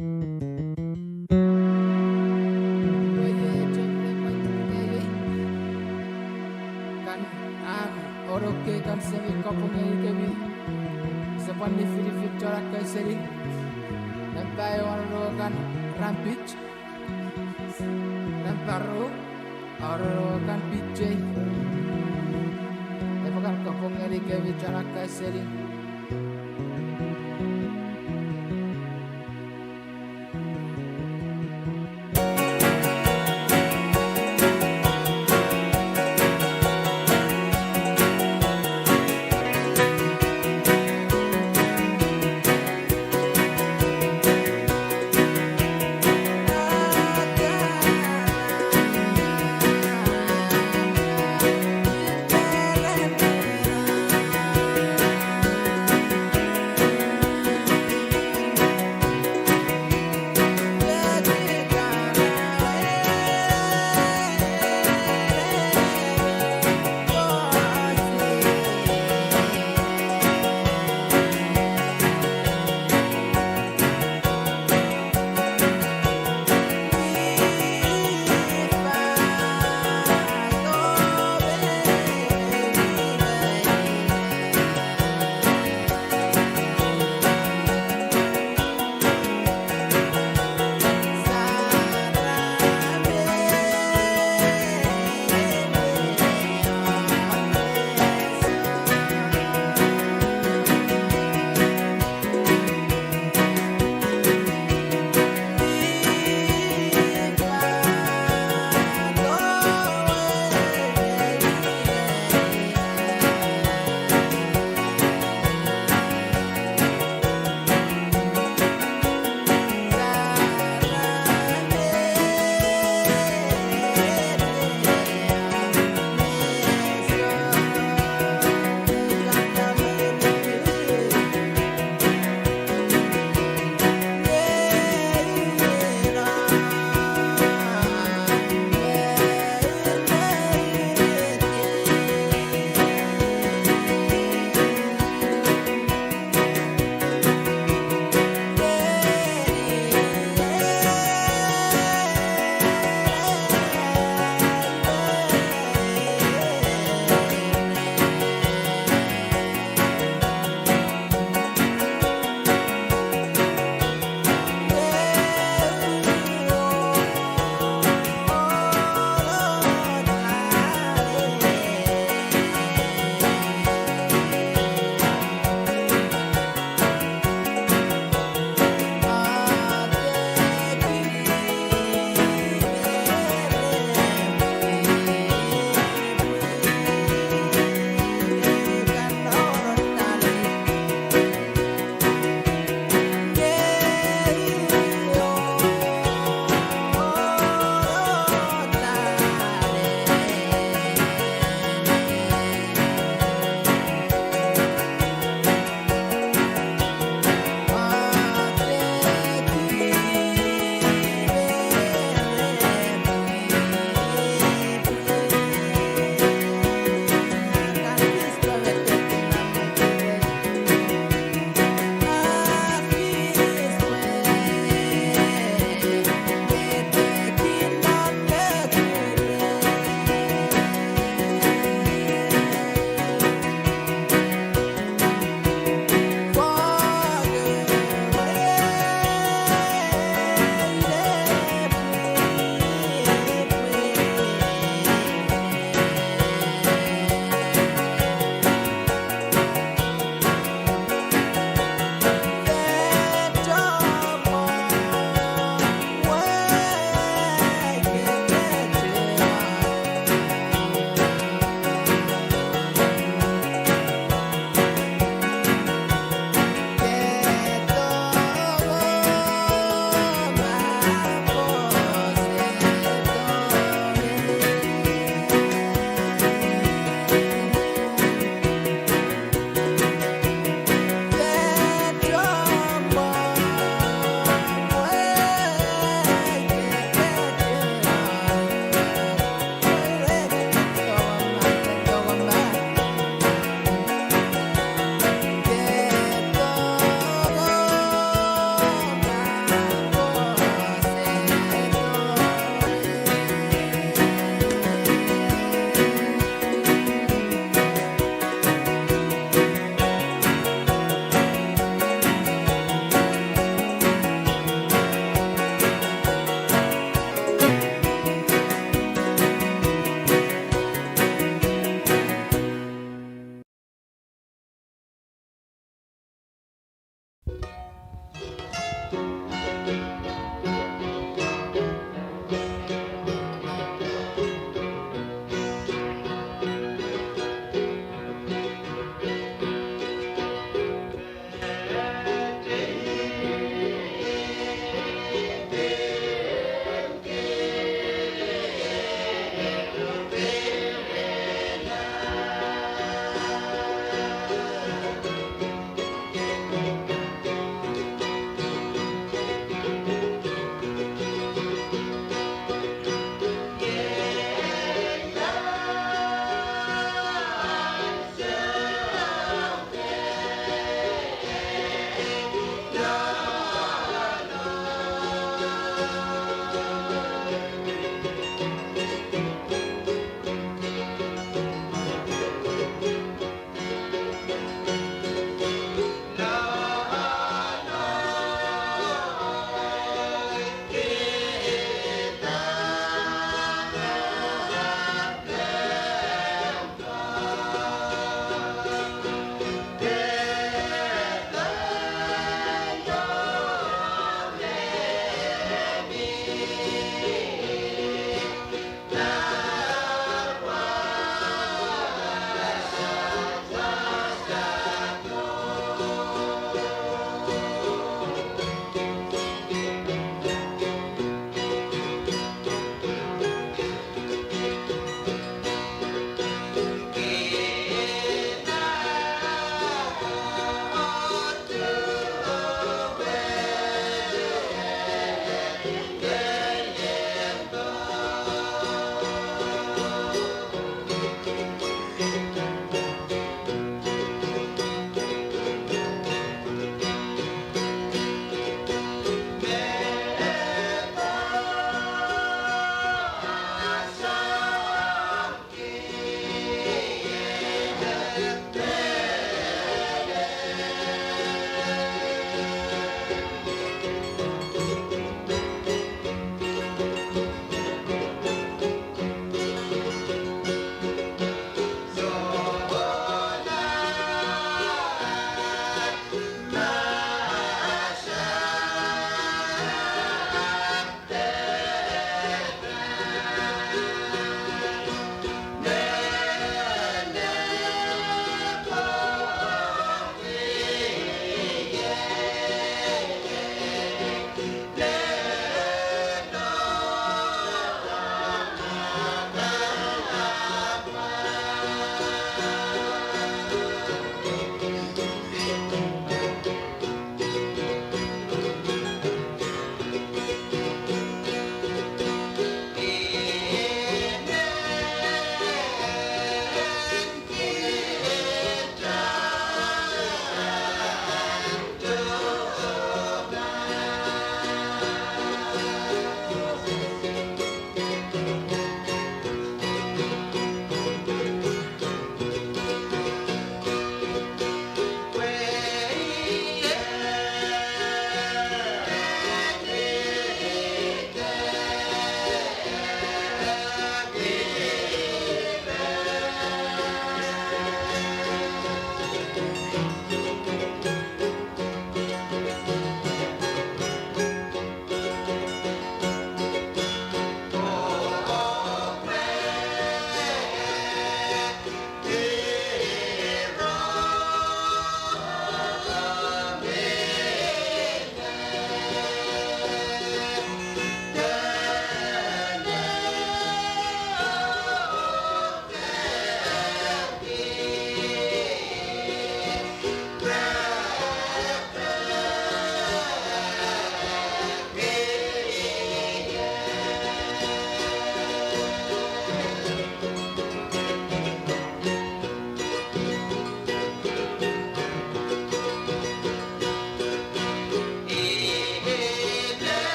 Oroke kan semi kapungi kebi sepandi filipit corak ke seri nampai orang kan rampage namparu orang kan pijay lepakan kapungi kebi corak ke seri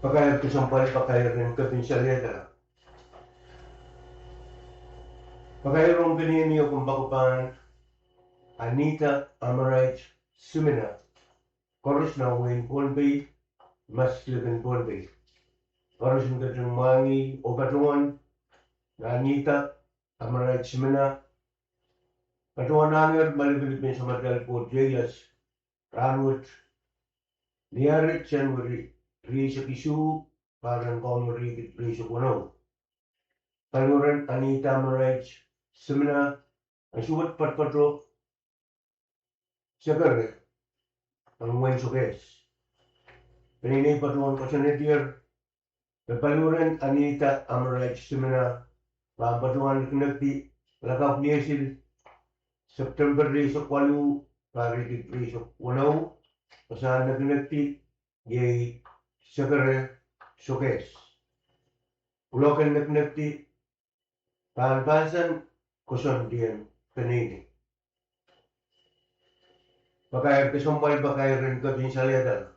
Pakai kesampaian pakai ren kepinsaliada. Pakai rong ini aku bagupan Anita Amarait Sumina. Korus na win Pohnpei maslikan Pohnpei. Korus ng katungmangi o katungan na Anita Amarait Sumina. Katungan nanger malipilipin sa madal po Jayas Ranwit Niarit January Risa Kisu parang komori Risa Kuno. Panuran Anita Amarait Sumina ang suwat patpatro Sekarang, penguin sukses. Penini patuan kosenetir, pepaluran Anita Amarait Sumina, patuan kenekti lakap niesil September resok walu, paritik resok wanau, pasahan na kenekti, yay sekarang sukses. Ulokan na kenekti, pahan-pahasan koson diyan penini. Pakai kesampaian pakai ren kepinsaliada.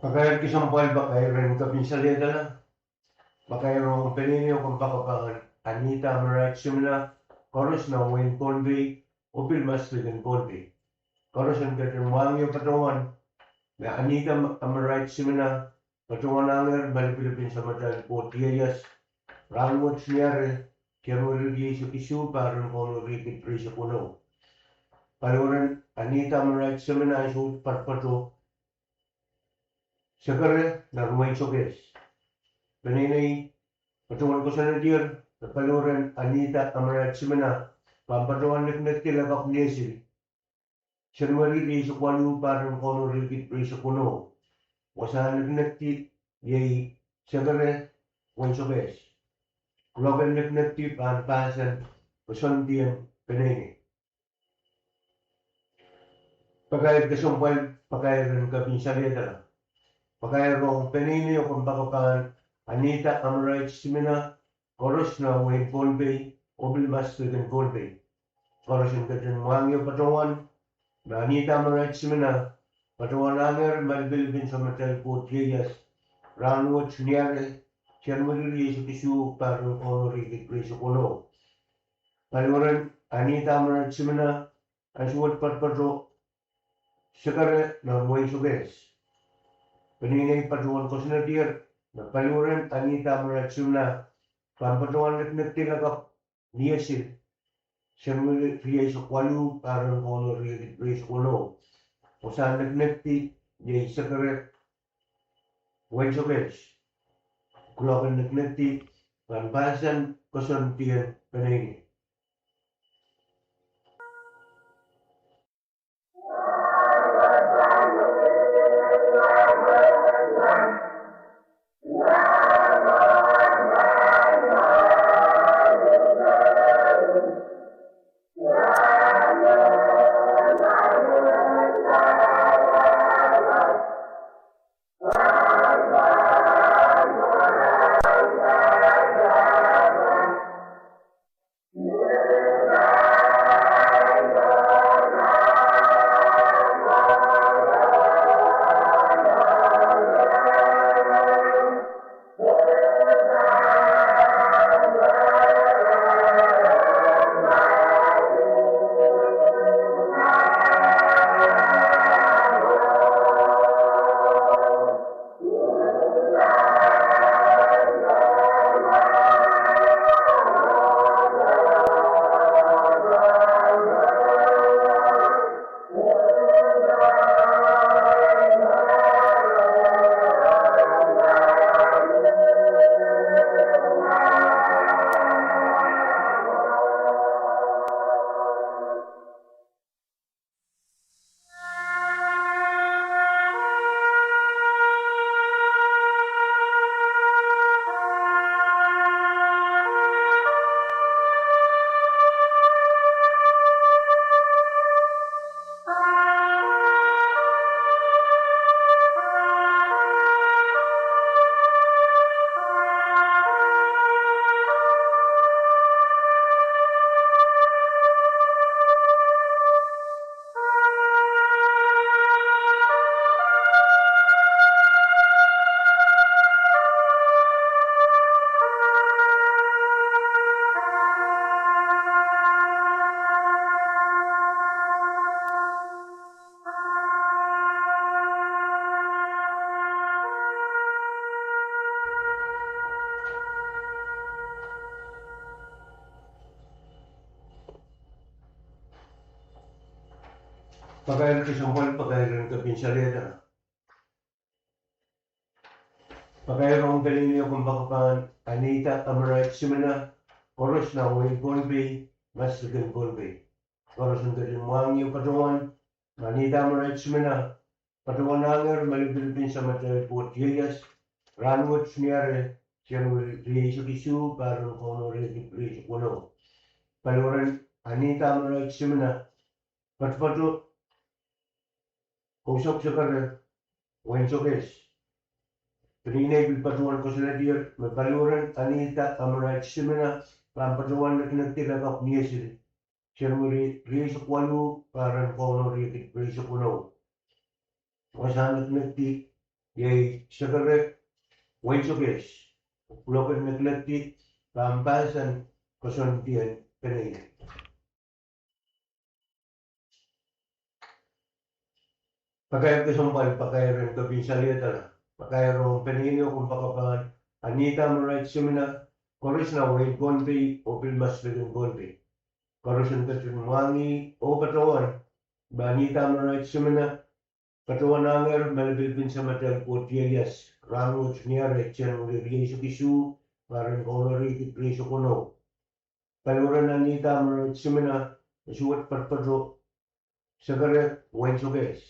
Pakai kesampaian pakai ren kepinsaliada lah. Pakai rong penini o pakapangan Anita Amarait Sumina, korus na win Pohnpei, opil maslikan Pohnpei. Korus ang katungmangi o patungan na Anita Amarait Sumina, patungan anger balik Pilipin sa madal po Tiyayas, Ranwit Niare, January isu parang kono rikit Risa Kuno. Paluran Anita Amarait Sumina isu patpato Sekarang na rumay sukses. Penini patungan ko sa nadir, paluran Anita Amarait Sumina, pampatuan neknek tilakap niesil. January Risa Kuno parang kono rikit Risa Kuno. Wasahan neknek ti yay sekarang wan sukses. Kulokan neknek ti pahan-pahasan pasantiyan penini. Pakai kesampaian pakai ren kepinsaliada. Pakai rong penini o pakapangan Anita Amarait Sumina, korus na win Pohnpei, opil maslikan Pohnpei. Korus ang katungmangi o patungan na Anita Amarait Sumina, patungan anger malipilipin sa madal po Tiyayas, Ranwit Niare, January isu parang kono rikit Risa Kuno. Paluran Anita Amarait Sumina, ang suwat patpatro sekarang na rumay sukses. Penini patuan ko sa nadir, na paluran Anita Amarait Sumina, pampatuan neknek tilakap niesil. January isu walu parang kono rikit Risa Kuno. Usahan neknek ti yay sekarang wan sukses. Kulokan neknek ti pahan-pahasan koson tiyan penini. Pagkain kesampal pagkain kapinsalita. Pagkain rong galinyo kung bakapan Anita Amarait Simena, Koros na Wayne Pohnpei, Mas Lagan Pohnpei. Koros ng galing Pwuhng yung patungan, Anita Amarait Simena, patungan nanger malipilipin sa matay po tiyas, ranwot niyari, siyang riisu parang kono riisu kuno. Paluran Anita Amarait Simena, patpato, kusok sa kare, Wayne Sokes. Pinay pagpatuan ko sa nadir, magpaluran Anita Amarait Simena, pampatuan na kinagtilagak niya sila. Siya muli riso kwalo, parang kono riso kuno. Masanat nagti, yay sagarek, Wayne Sokes. Pulokan naglagti, pampasan, kasuntian, pinay. Pagkaya kasumpal, pagkaya rin kapinsalita na. Pagkaya rong peninyo kung pakapan Anita Amarait Simena, Koros na Wayne Pohnpei o Pilmas Lagan Pohnpei. Koros ng Pwuhng o patawan, Anita Amarait Simena, patawan nanger malipilipin sa matay po tiyas, rangot niyari, siyang riisu parang kono riisu kuno. Paluran Anita Amarait Simena, suwat patpato, sagarek, Wayne Sokes.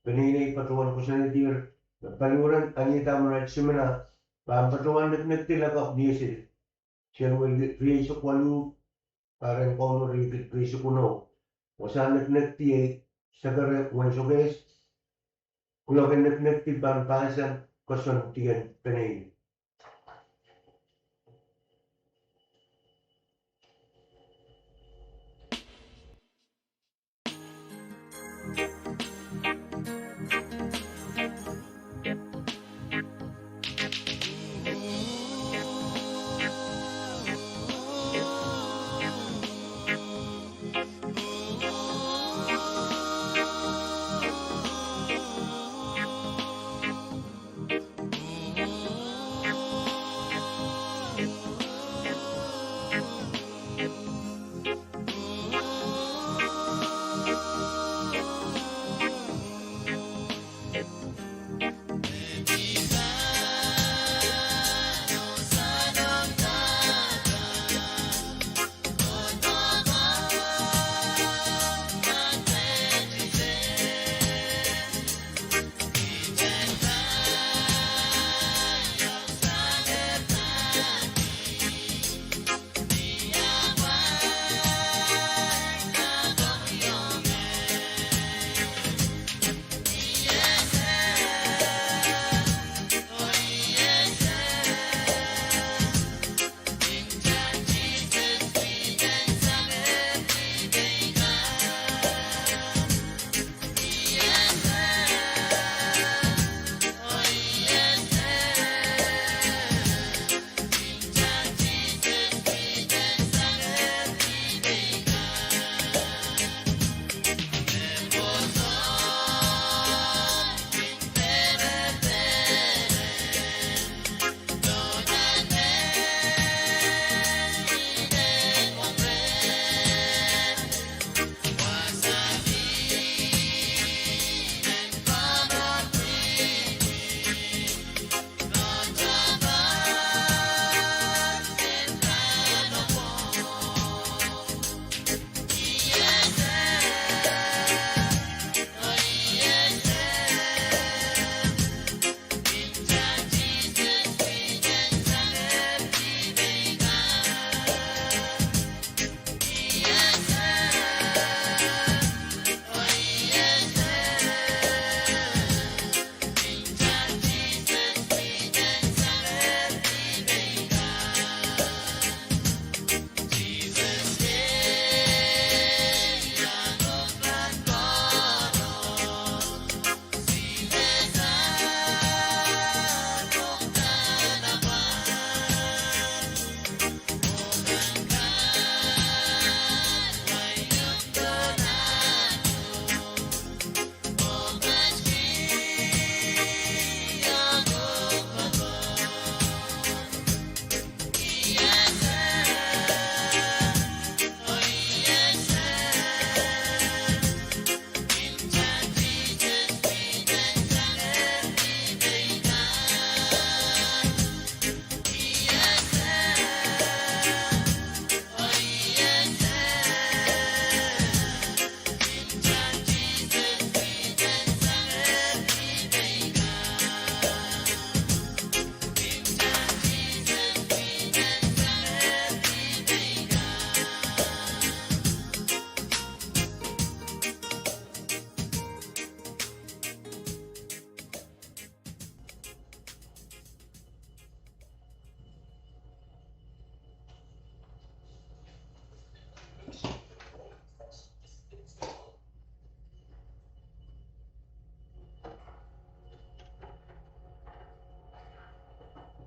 Peninay patawan ko sa nadir, paluran Anita Amarait Simena, pampatuan nagtilagak niya sila. Siyang riisu kwalo, parang kono riisu kuno. Wasan nagtiyay, sagarek, Wayne Sokes, kulokan nagtiban pasan, kasuntian, pinay.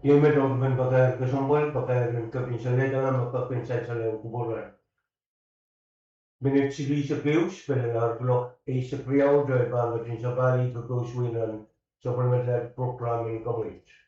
Yung may document pakai kesumbol, pakai kepinsel dalam kepinsel saling kuburan. Minit sili sa Pwuhng, pwede blok A sa Priyaw, dahil bangga din sa Bali, pagkoswin ng supplemental programming coverage.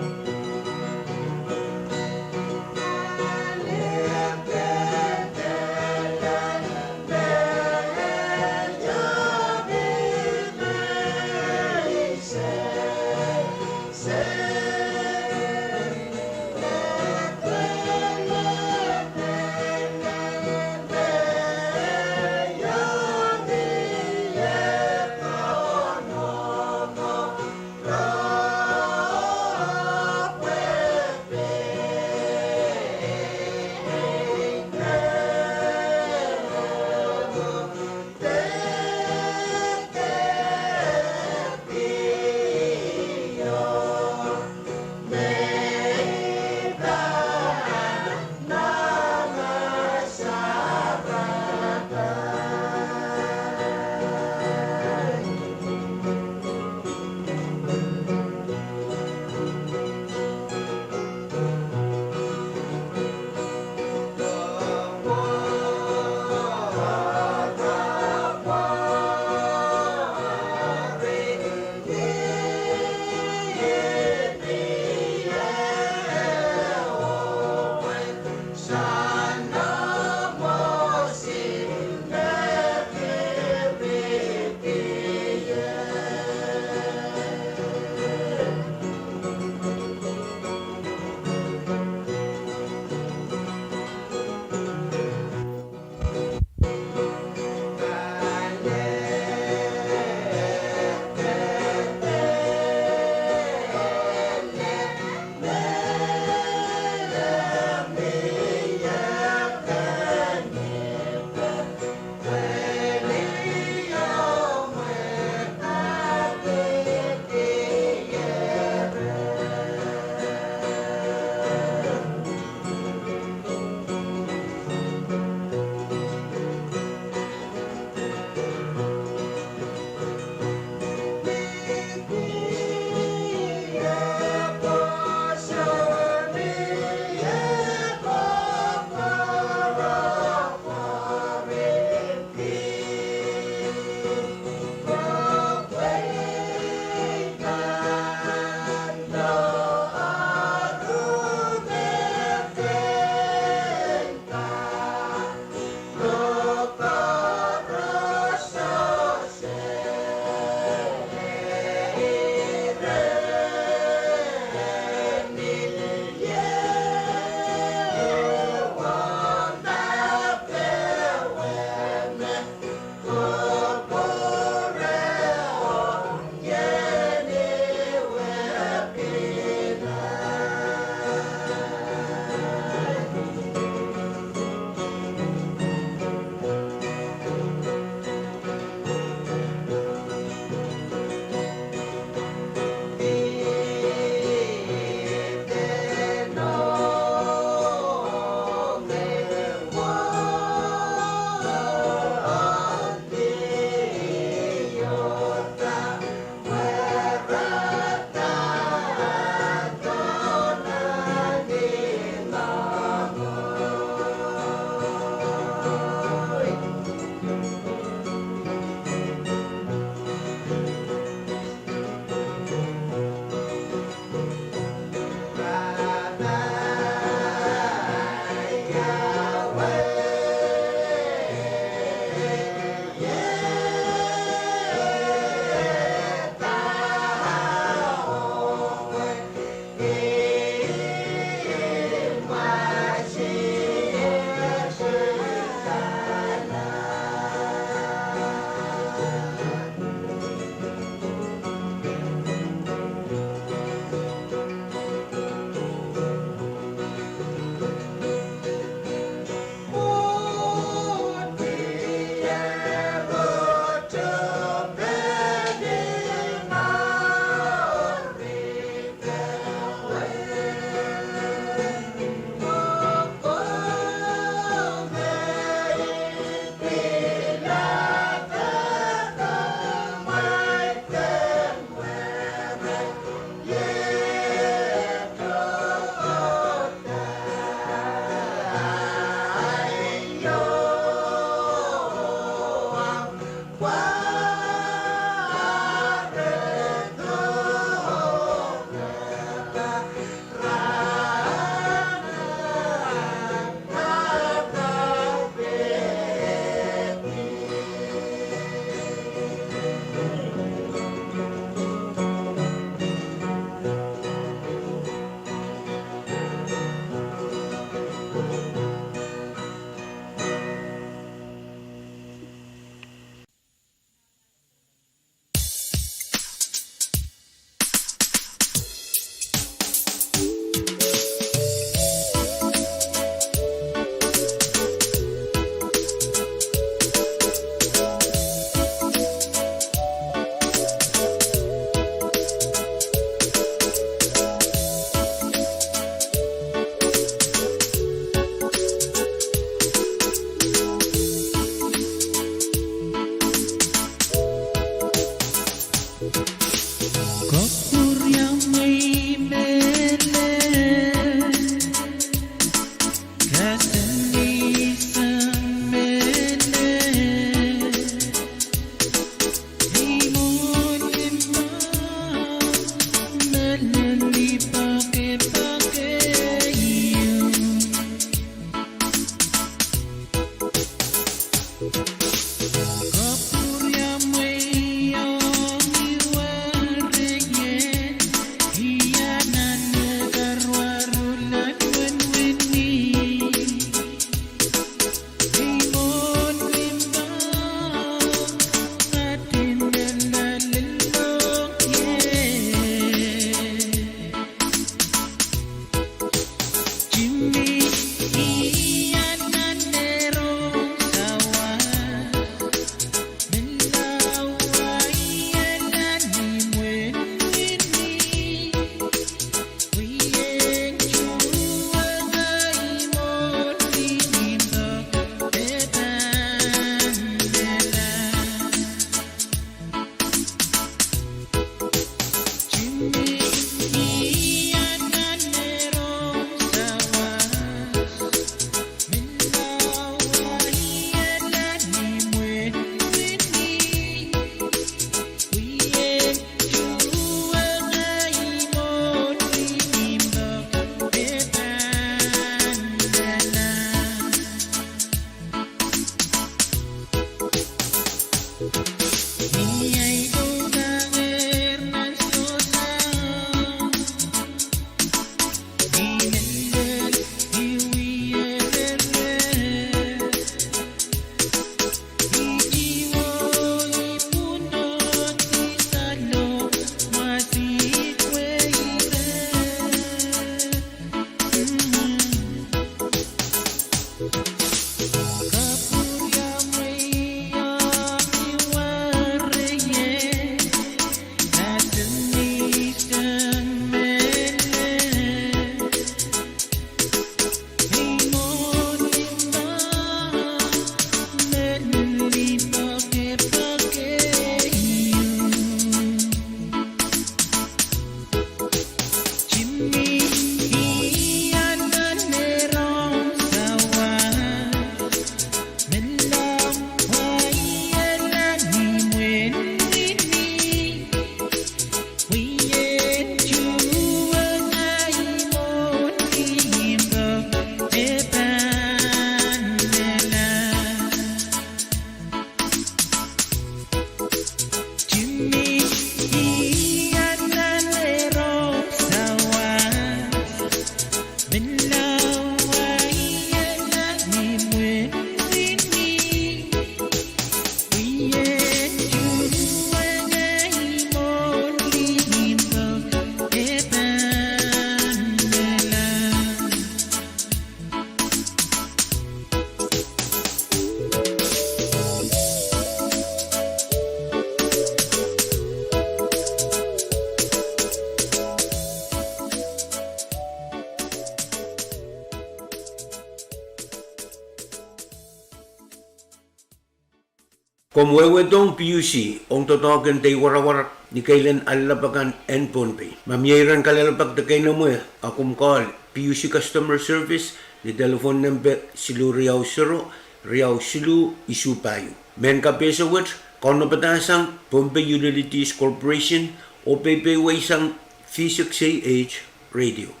Komwewedong PUC, ong totogen tay warawar ni kailan alabakan and Pohnpei. Mamyeran kalalapag na kayo na mo akum call PUC Customer Service, ni telephone number silu Riau Sero, Riau Silu Isupayo. Men kapesawat, kono batasang Pohnpei Utilities Corporation o PPW sang V6AH Radio.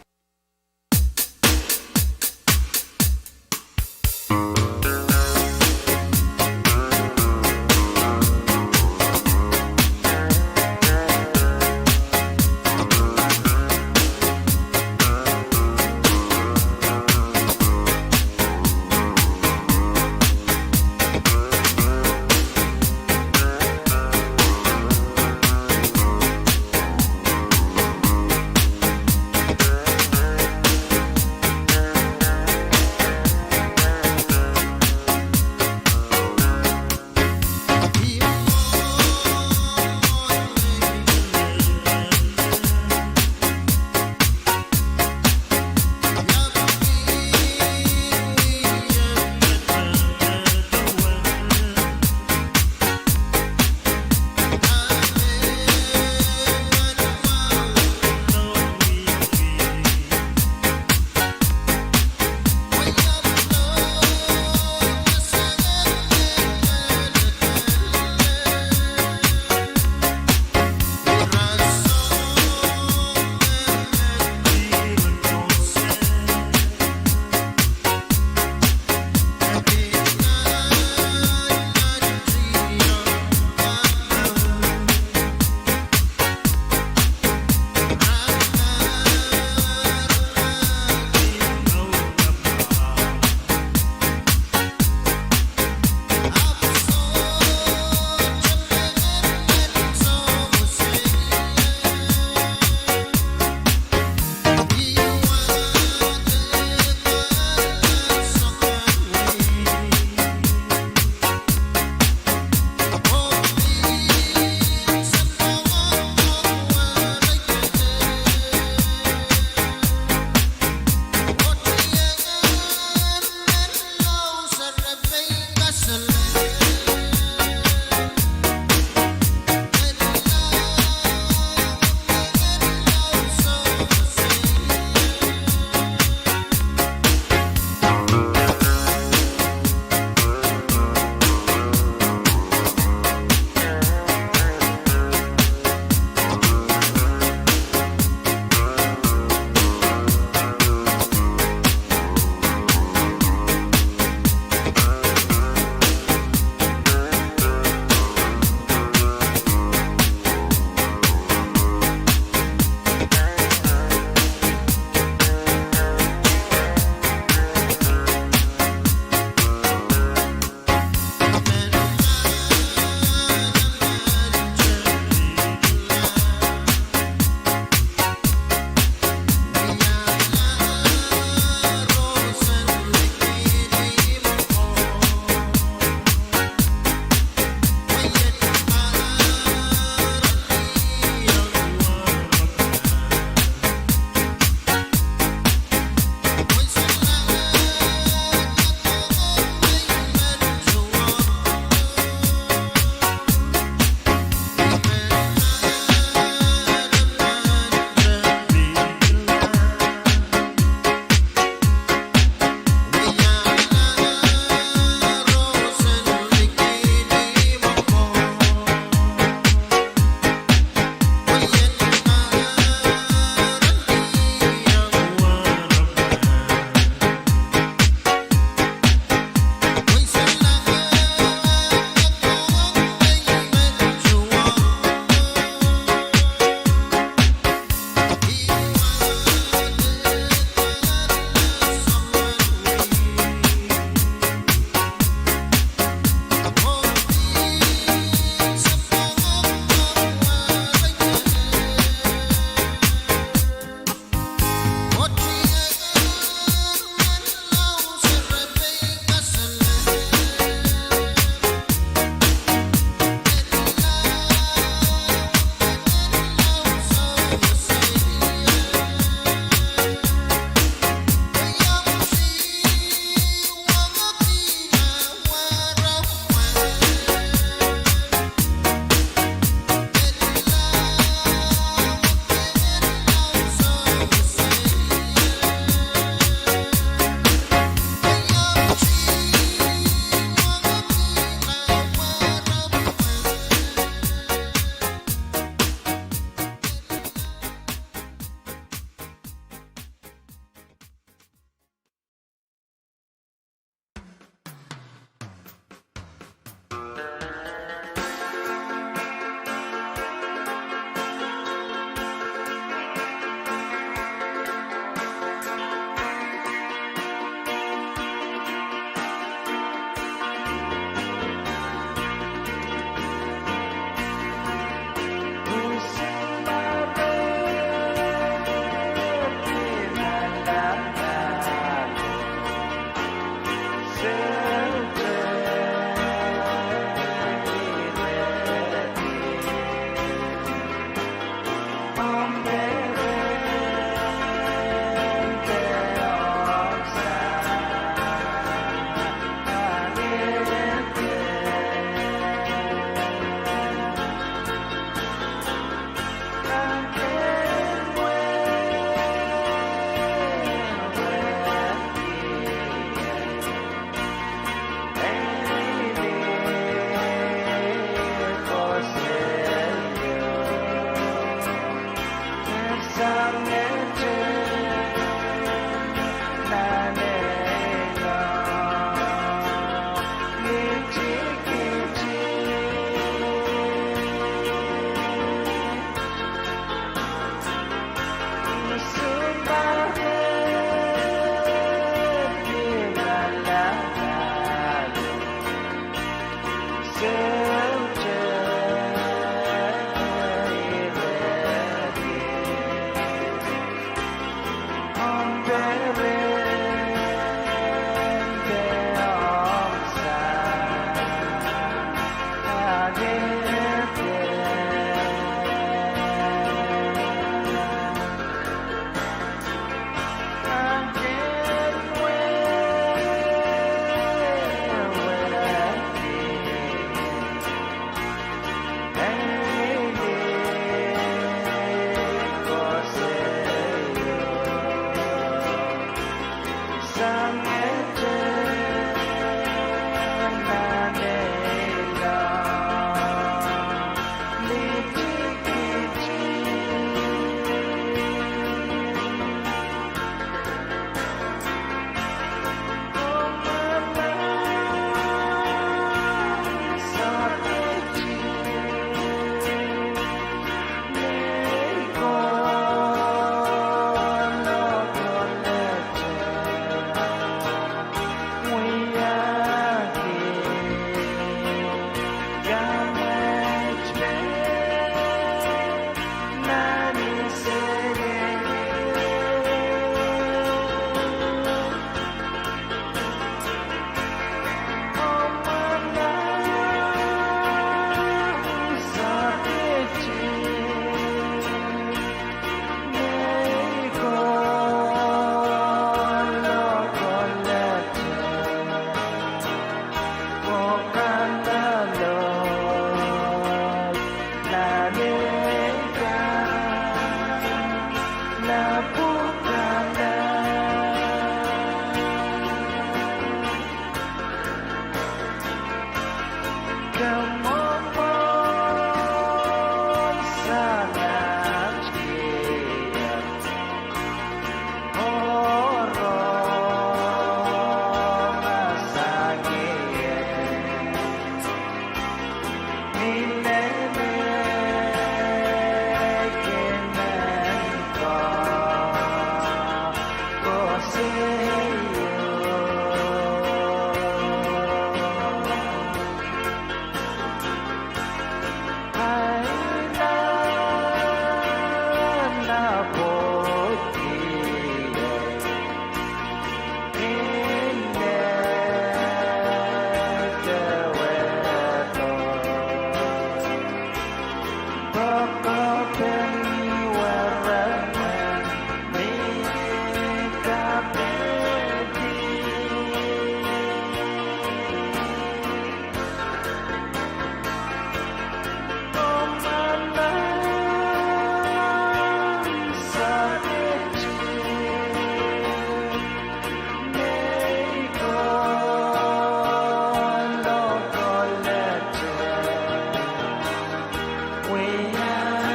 We are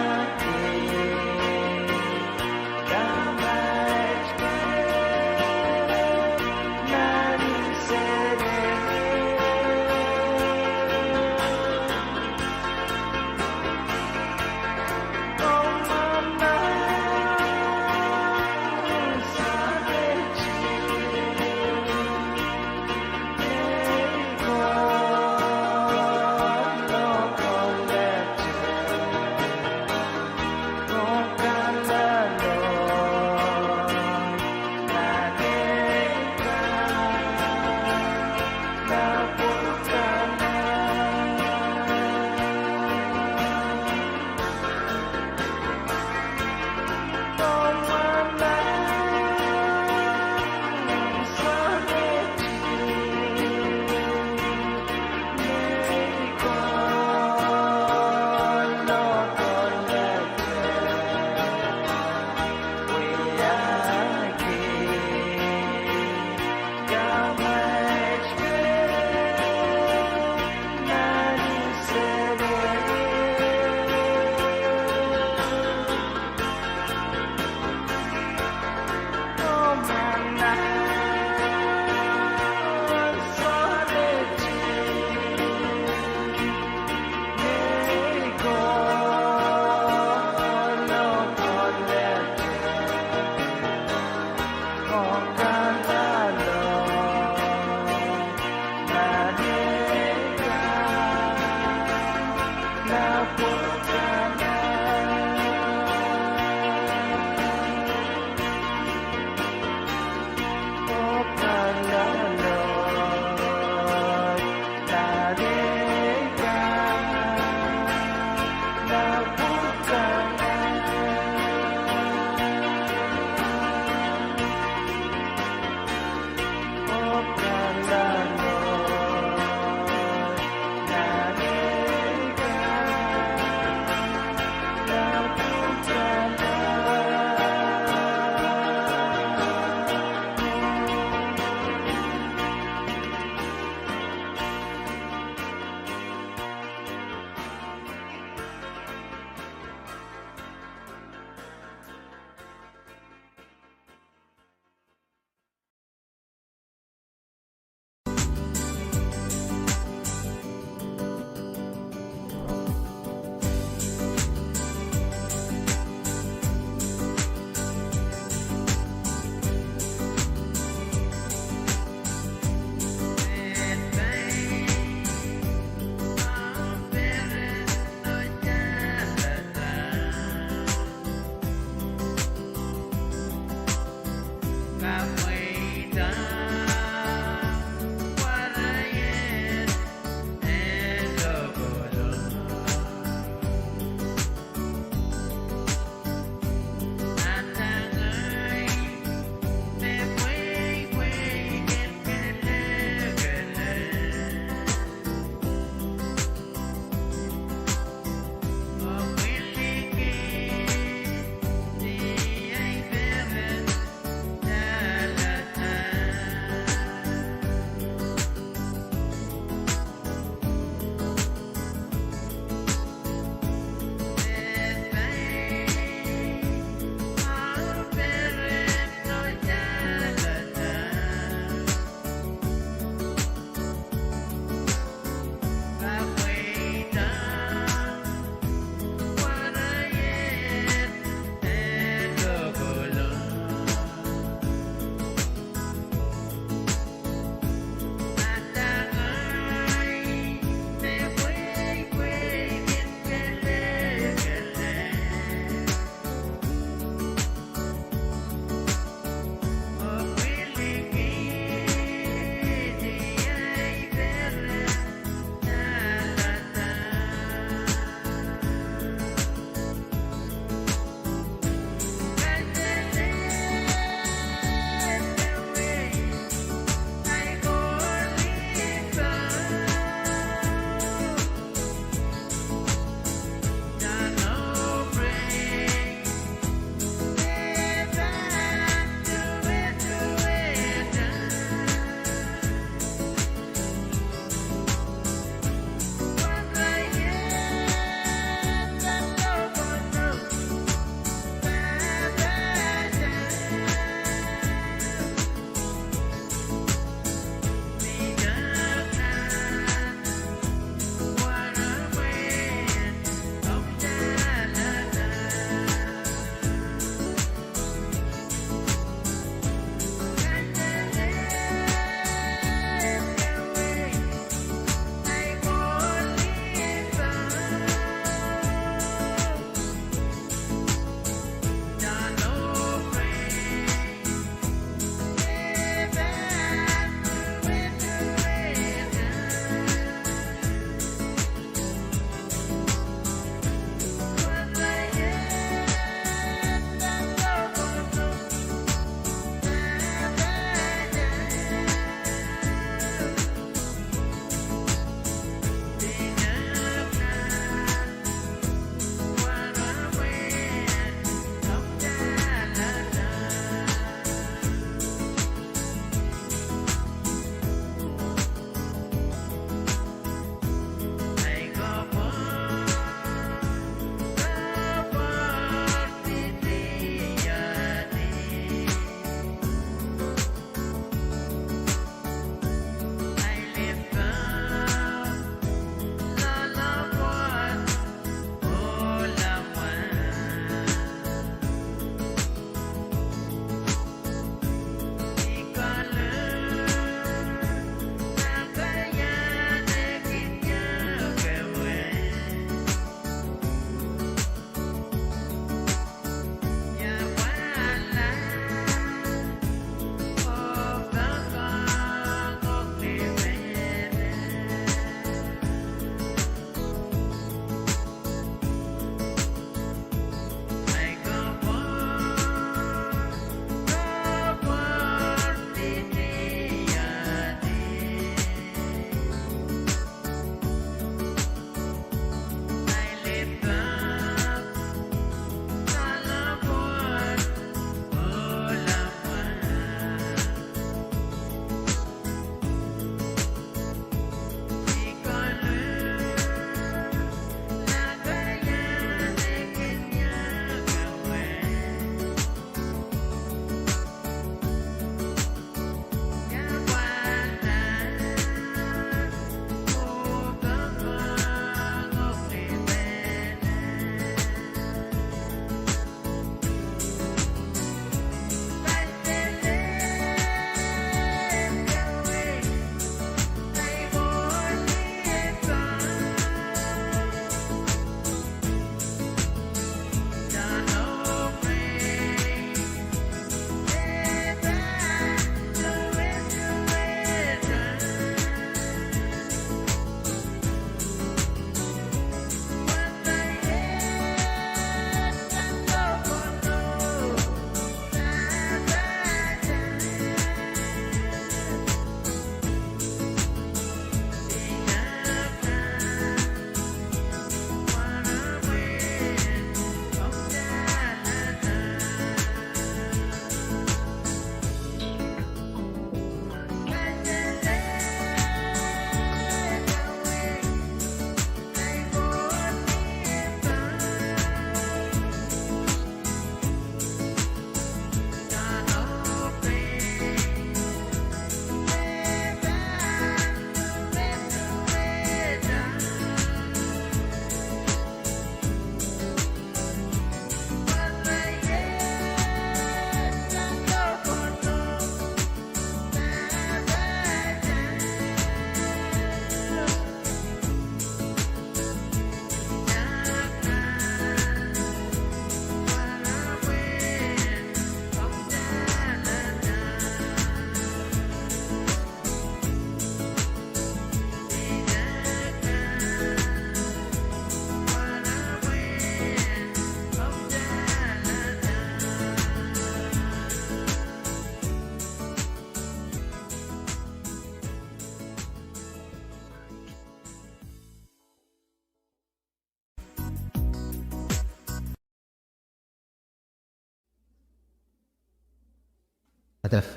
Ataf.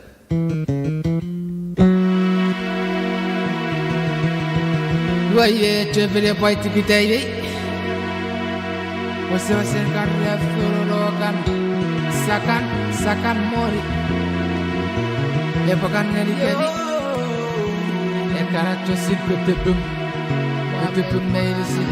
Voyez, tu veux les boîtes de bouteilles. Você kan refurologan sakan mori. Lepakan neli kevi. Ekaracho sit pepepum. Pepepum meilisi.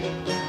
Yeah.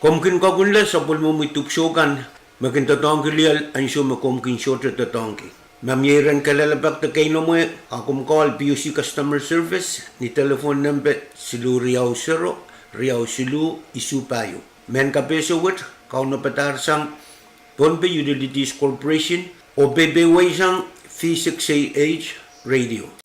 Komkin kagunla sa pulmo mo itupsukan, makintatong kilial ansyo makomkin shorter tatongki. Mamyeran kalalabak na kayo mo akum call PUC Customer Service ni telephone number silu Riau Sero, Riau Silu, Isupayo. Men kapeso wit, kau na patarsang Pohnpei Utilities Corporation o BBW sang V6AH Radio.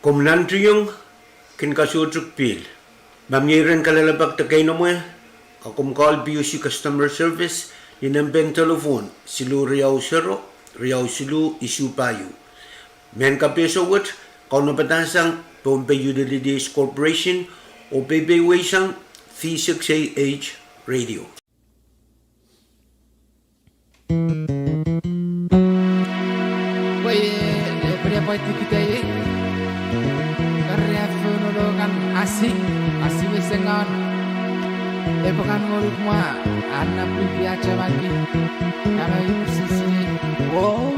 Kumnandriyong kinkasutruk pil. Mamyiran kalalabak takay na mo akum call PUC Customer Service inamben telefon silu Riau Sero, Riau Silu isu payu. Men kapesawat kau napatasang Pohnpei Utilities Corporation o PBWASAU V6AH Radio. Pwede kita karya penolongan asik mesengan bukan nguruk mua anak pipi aja lagi karena itu sisi wow.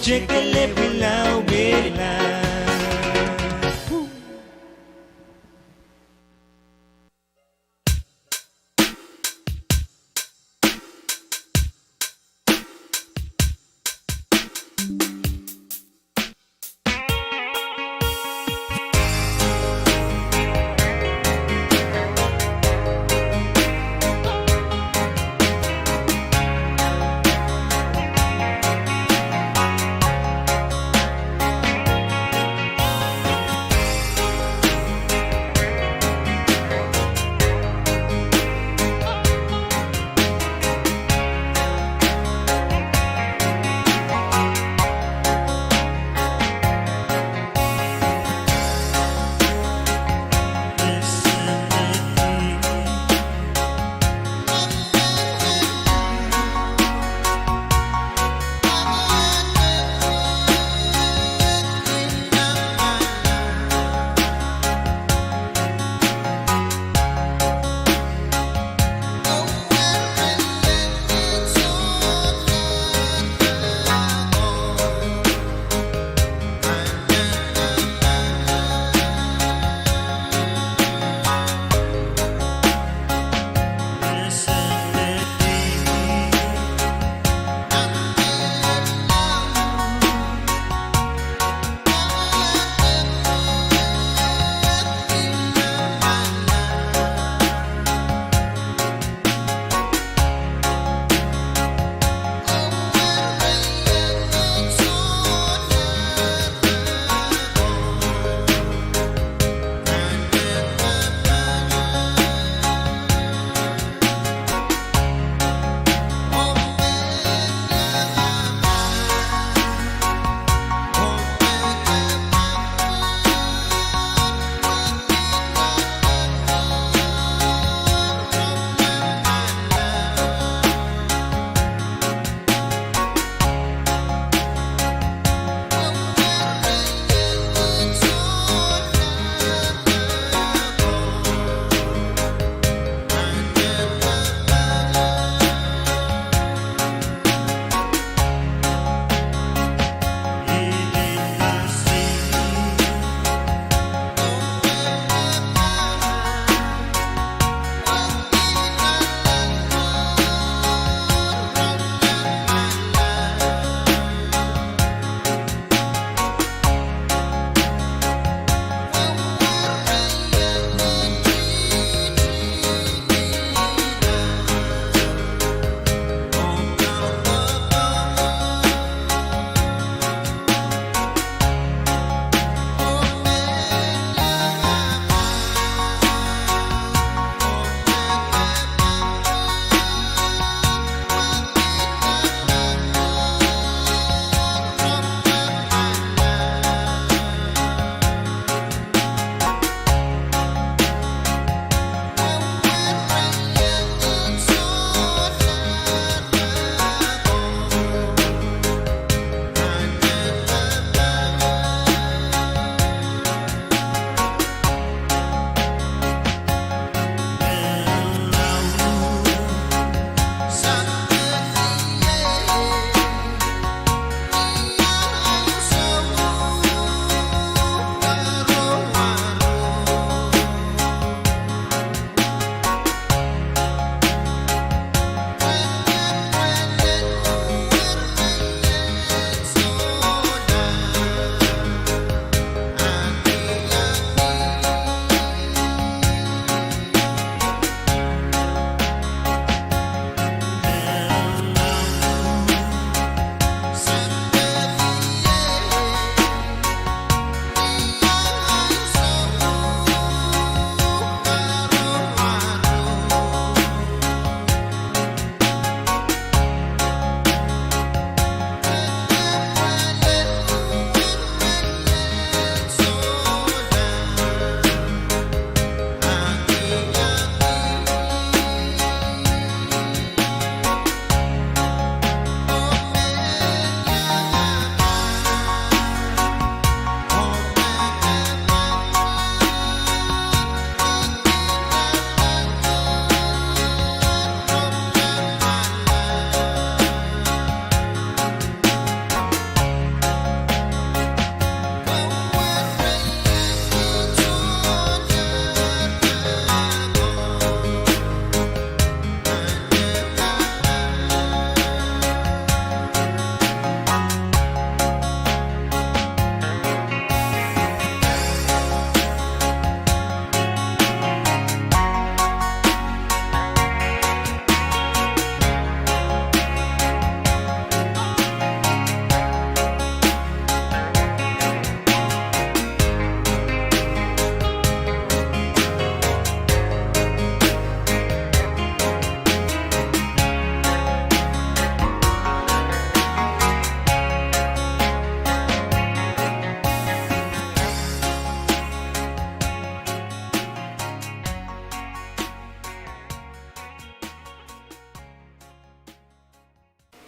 chekele pilau bela.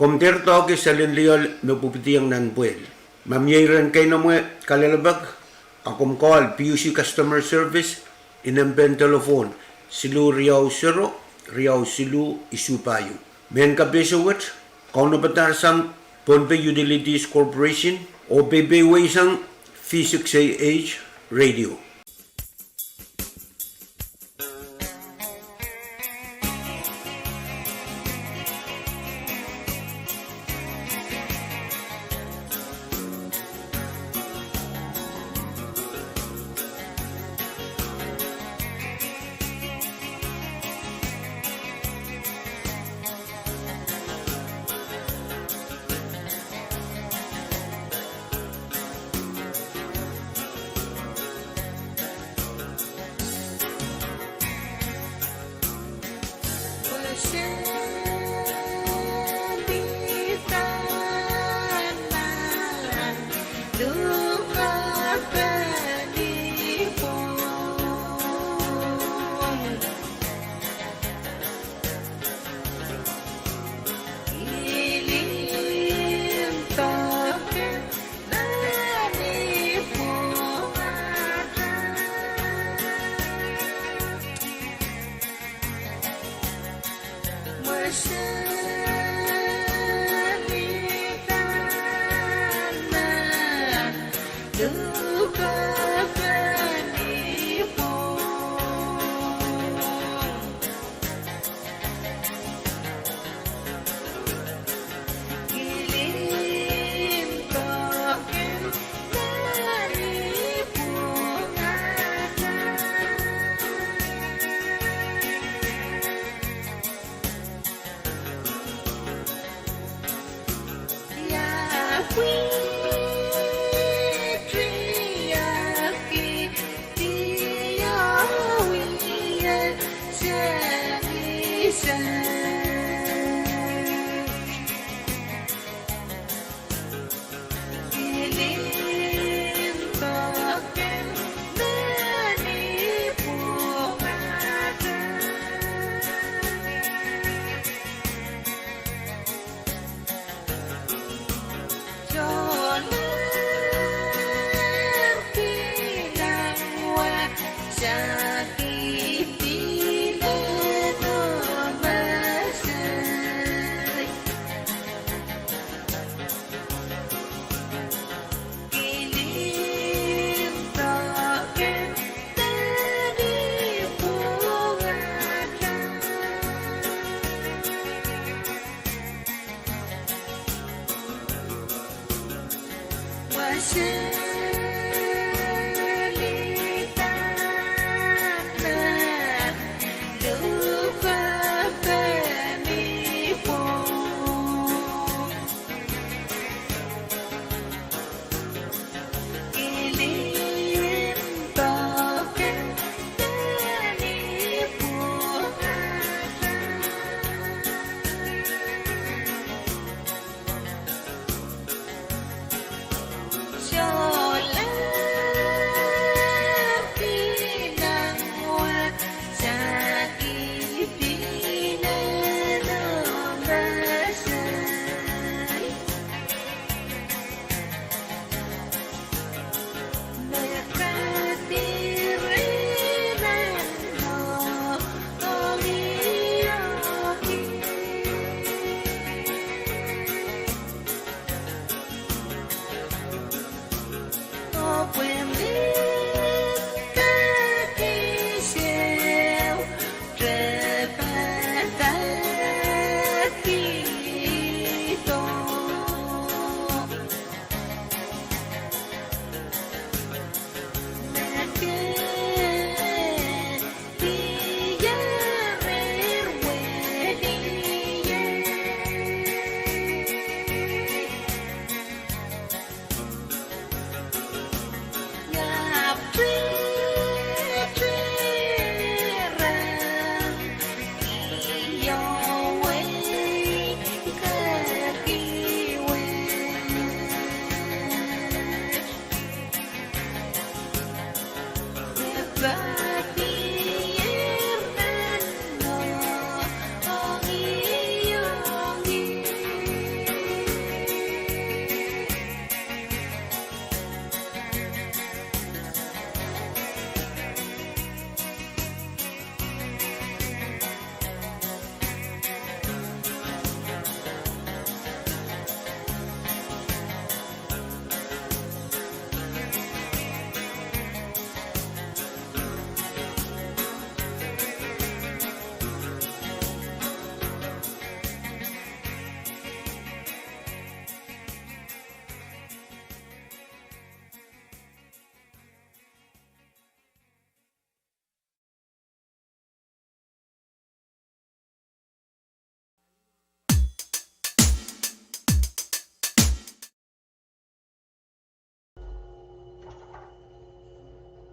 Komter toke sa linliol me pupitiyang nanpuel. Mamyeran kay na mo kalalabag. Akom call PUC Customer Service inamben telefon silu Riau Sero Riau Silu Isupayu. Men kabesawat kau na batar sang Pohnpei Utilities Corporation o BBW sang V6AH Radio.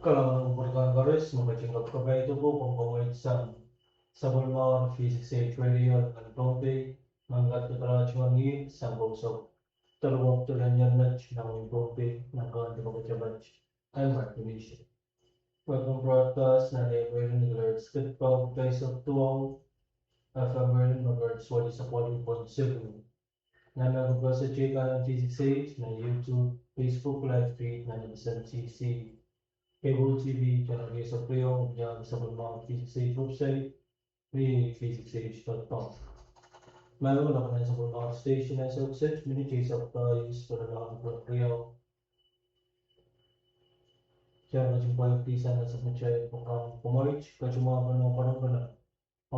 Kalau memberikan garis membaca kabay ito po kung bawait sa Bulmar, V6AH Radio at Pohnpei, manggat katarachwangi sa Bosok. Talawag tulan yan natch ng Pohnpei ng kaunti kabachabach ay Martinisha. Welcome broadcast na neighboring alerts kat pa guys of Pwuhng FMRN regards what is a polling civil. Na nagabasa check ang V6AH na YouTube, Facebook live feed na FSMTC. Cable TV, channel sa Pwuhng, yan sa mga V6AH website, v6ah.com. Mayroon ako na sa mga station na sa website, mini-chase up use para lang ang Pwuhng. Siya na yung pagpisa na sa machay kung pumarich, kasi mga panong ka na.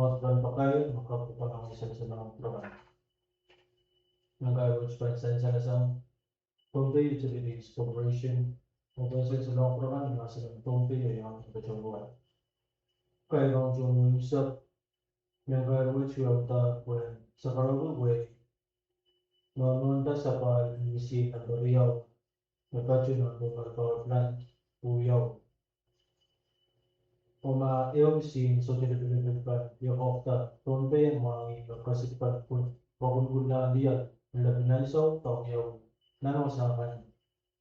Outbound pa kayo, makapupan ang isa sa mga program. Nag-average pa sa Pohnpei Utilities Corporation. Mabasa sa mga program, nasa ng Pohnpei ay ang kapatyawan. Kaya lang yung usap, nag-average yung when sa Karagaway, manunta sa pag-iwisip ng Bariyaw, nagkatyo ng local power plant, Pwuhng. Uma-iwasin sa tinatulungan pa yung okta, Pohnpei ang mga kasipad po, pakungkul na diyan, ang labinan sa Pwuhng, nanawasakan,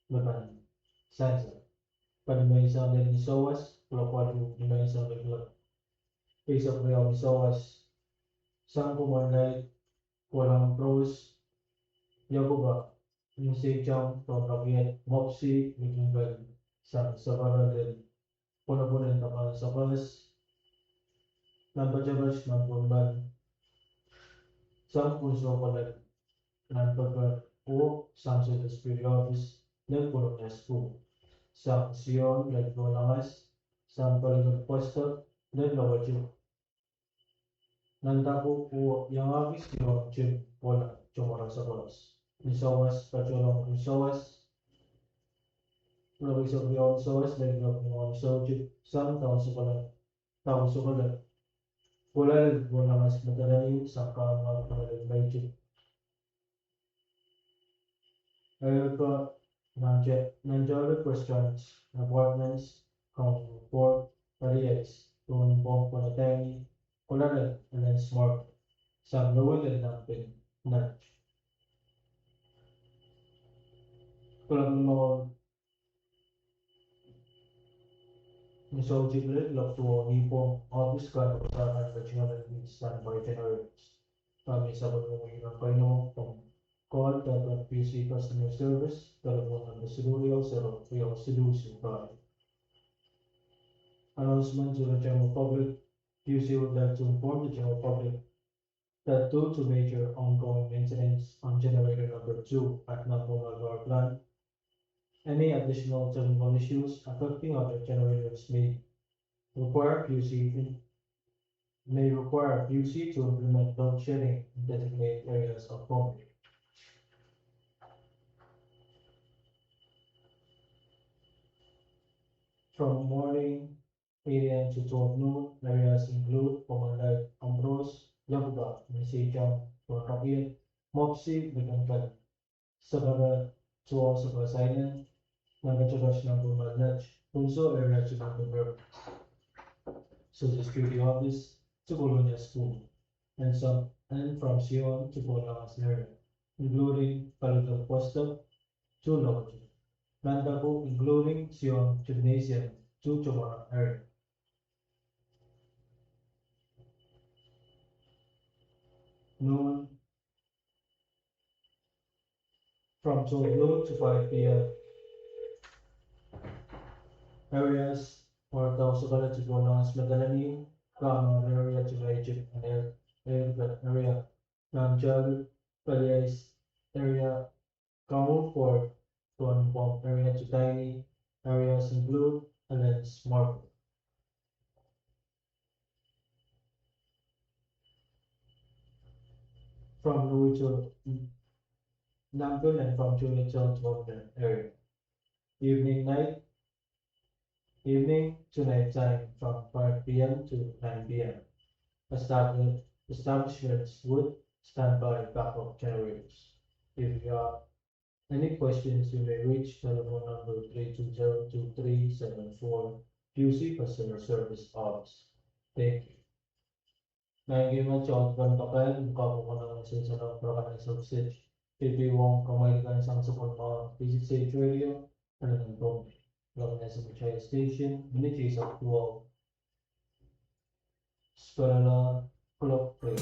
laban. Sansa. Pada may isang dari ni Sowas, pulakwado ni may isang regular. Isa Pwuhng ni Sowas, sang pumanay, walang pros, yago ba, yung sejang, toprakiat, mopsi, mikinggal, sang sabaradel, punapunan tapal sa pas, nampajabas, nampumban, sang punso palag, nampagar, o sang sa Spirit Office, nagpunong na school. Sang siyon, nagpulangas, sang paligang posto, naglawadyo. Nandapo po yung agis yung chip wala chumara sa kolas. Nisawas, pachulong nisawas. Lagi sa Pwuhng nisawas, naglag mga nisawas. Sang taon sa kola. Wala mas madalayo sa kamag palagbay chip. Ayaw pa, nandiyan restaurants, apartments, port, paliags, tuwang pong panatay, Kularan, and then smart. Sa lawal and natin, nudge. Kulang mo ni Soji Blade, love to Nippon, office ka, sa regional needs standby generators. Kami sa pagmumulong ng kayo, call, PC customer service, telephone number 0 solution by. Announcement to the general public. PUC would like to inform the general public that due to major ongoing maintenance on generator number 2 at National Power Plant, any additional technical issues affecting other generators may require PUC to implement load shedding in designated areas of Pohnpei. From morning 8 a.m. to 12 noon, areas include Pahrek, Ambros, Yabuba, Misejang, Pwuhng, Mopsi, Bigangkal, Sabara, Pwuhng sa Pasainan, Nagachagash ng Bumalnach, Punso area to Kadkadaur, Social Security Office to Bologna School, and from Sion to Pohnpei area, including Paligal Posto to Lokojo, Nandapo including Sion Gymnasium to Chomara area. Noon from 12 noon to 5 p.m. Areas or Tausagala to Bonangas Madalani, Kama area to Egypt and area, Namjal, Paliais area, Kamu Port, Pohnpei area to Tiny, areas include and then Smart. From Louis to Nampil and from Julie to Pohnpei area. Evening to night time from 5 p.m. to 9 p.m. Establishments would stand by backup generators. If you are Any questions, you may reach telephone number 320-2374 QC Customer Service Office. Thank you. Ngayon chọn gần tập ấy có một con sự sản phẩm program subscribe Pwuhng kamay kan sang support mga V6AH Radio and ang Pohnpei. Long na sa Pohnpei station, minitay sa Pwuhng. Skwela Club Play.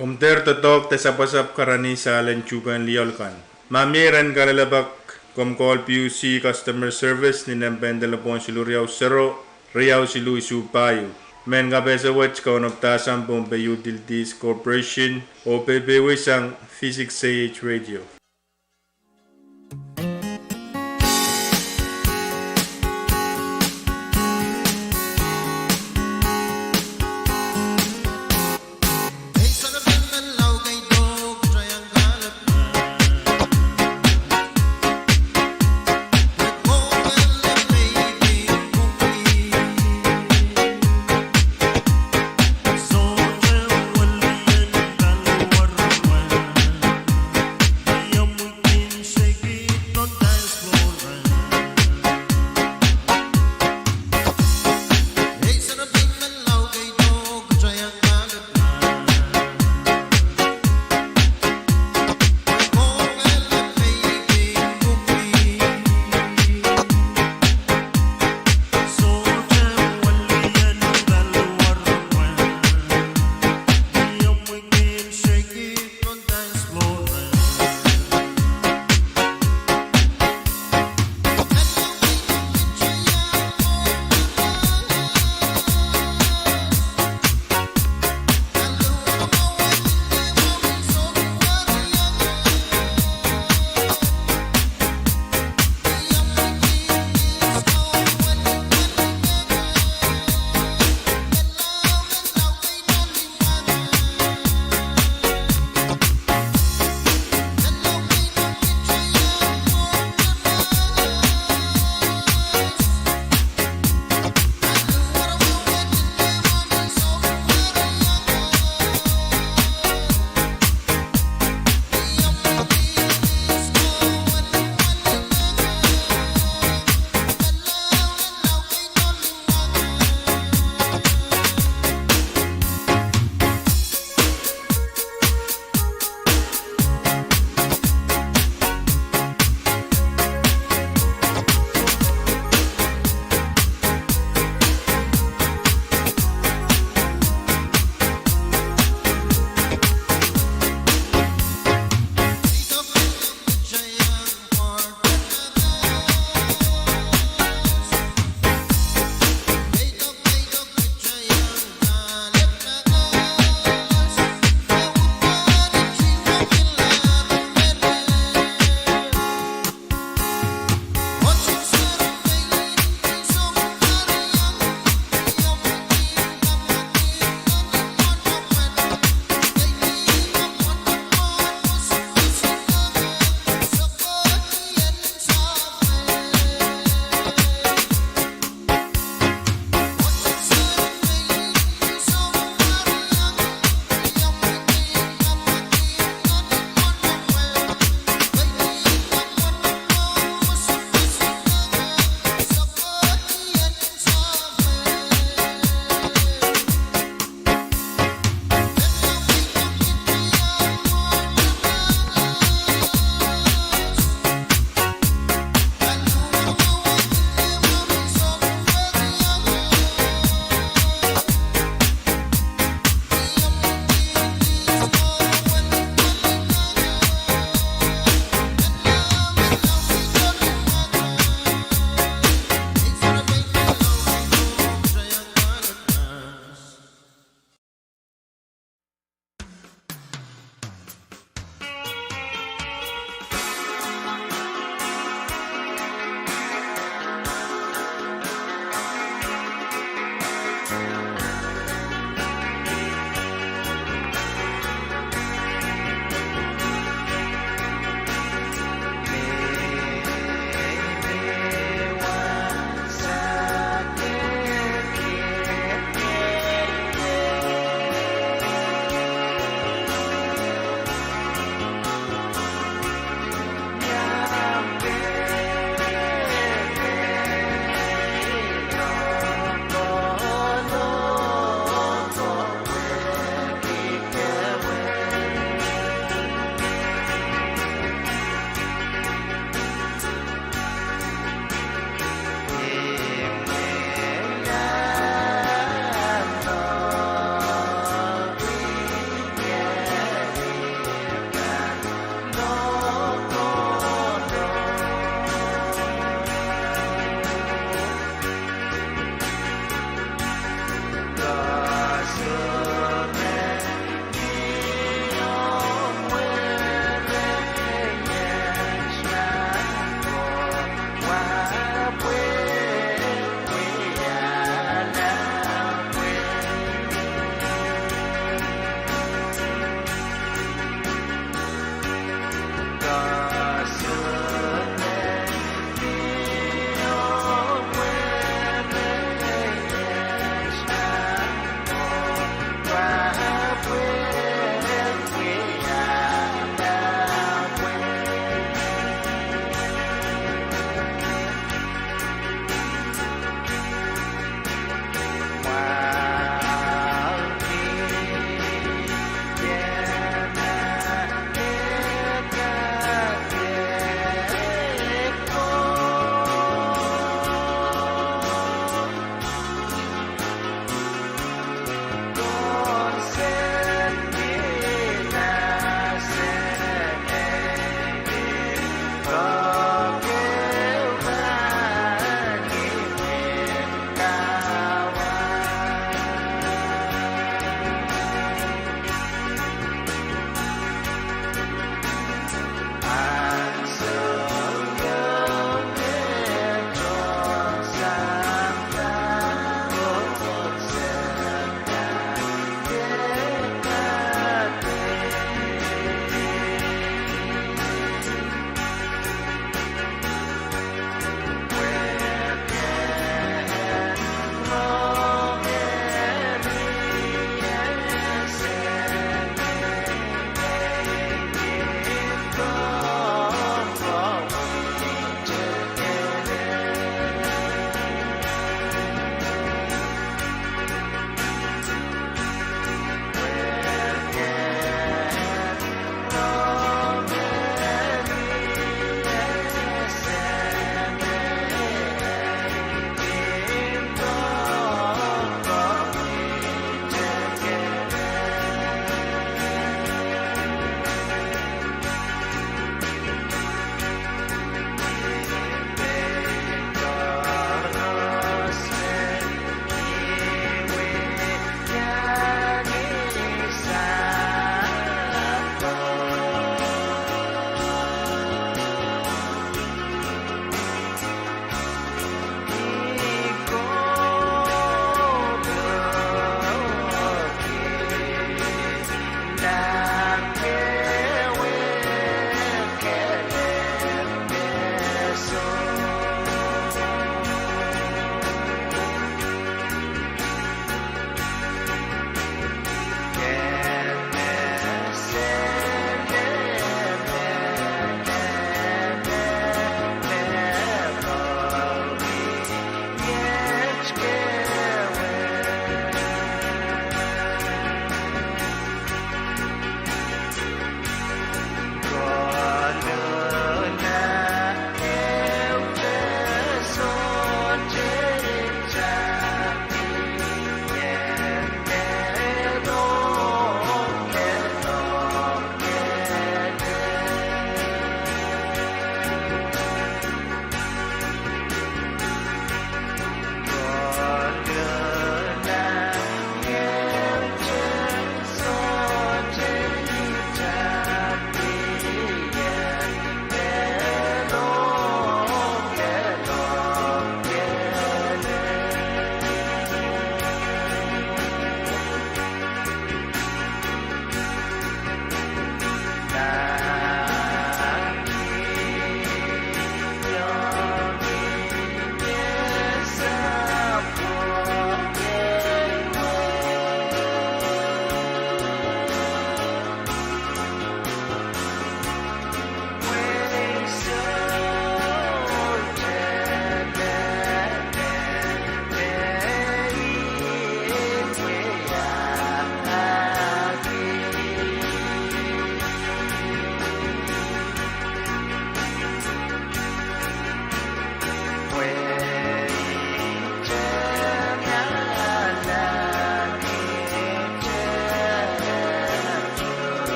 Komter totok tesapasap karani sa lanchukan liolkan. Mamiran kalalabak komkol PUC Customer Service ni Nampen Telepon Silu Riau Sero, Riau Silu Isu Payu. Men kabesa watch kaunaptasan Pohnpei Utilities Corporation o PWSAU V6AH Radio. Yo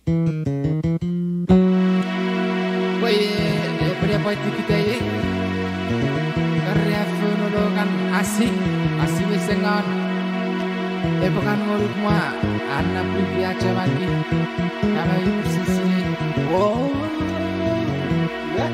Woi, daripada parti kita ye. Karya funo kan asik wesengan. Bukan ngurut mua, anak beli aja lagi. Kalau itu sini, wow, ya.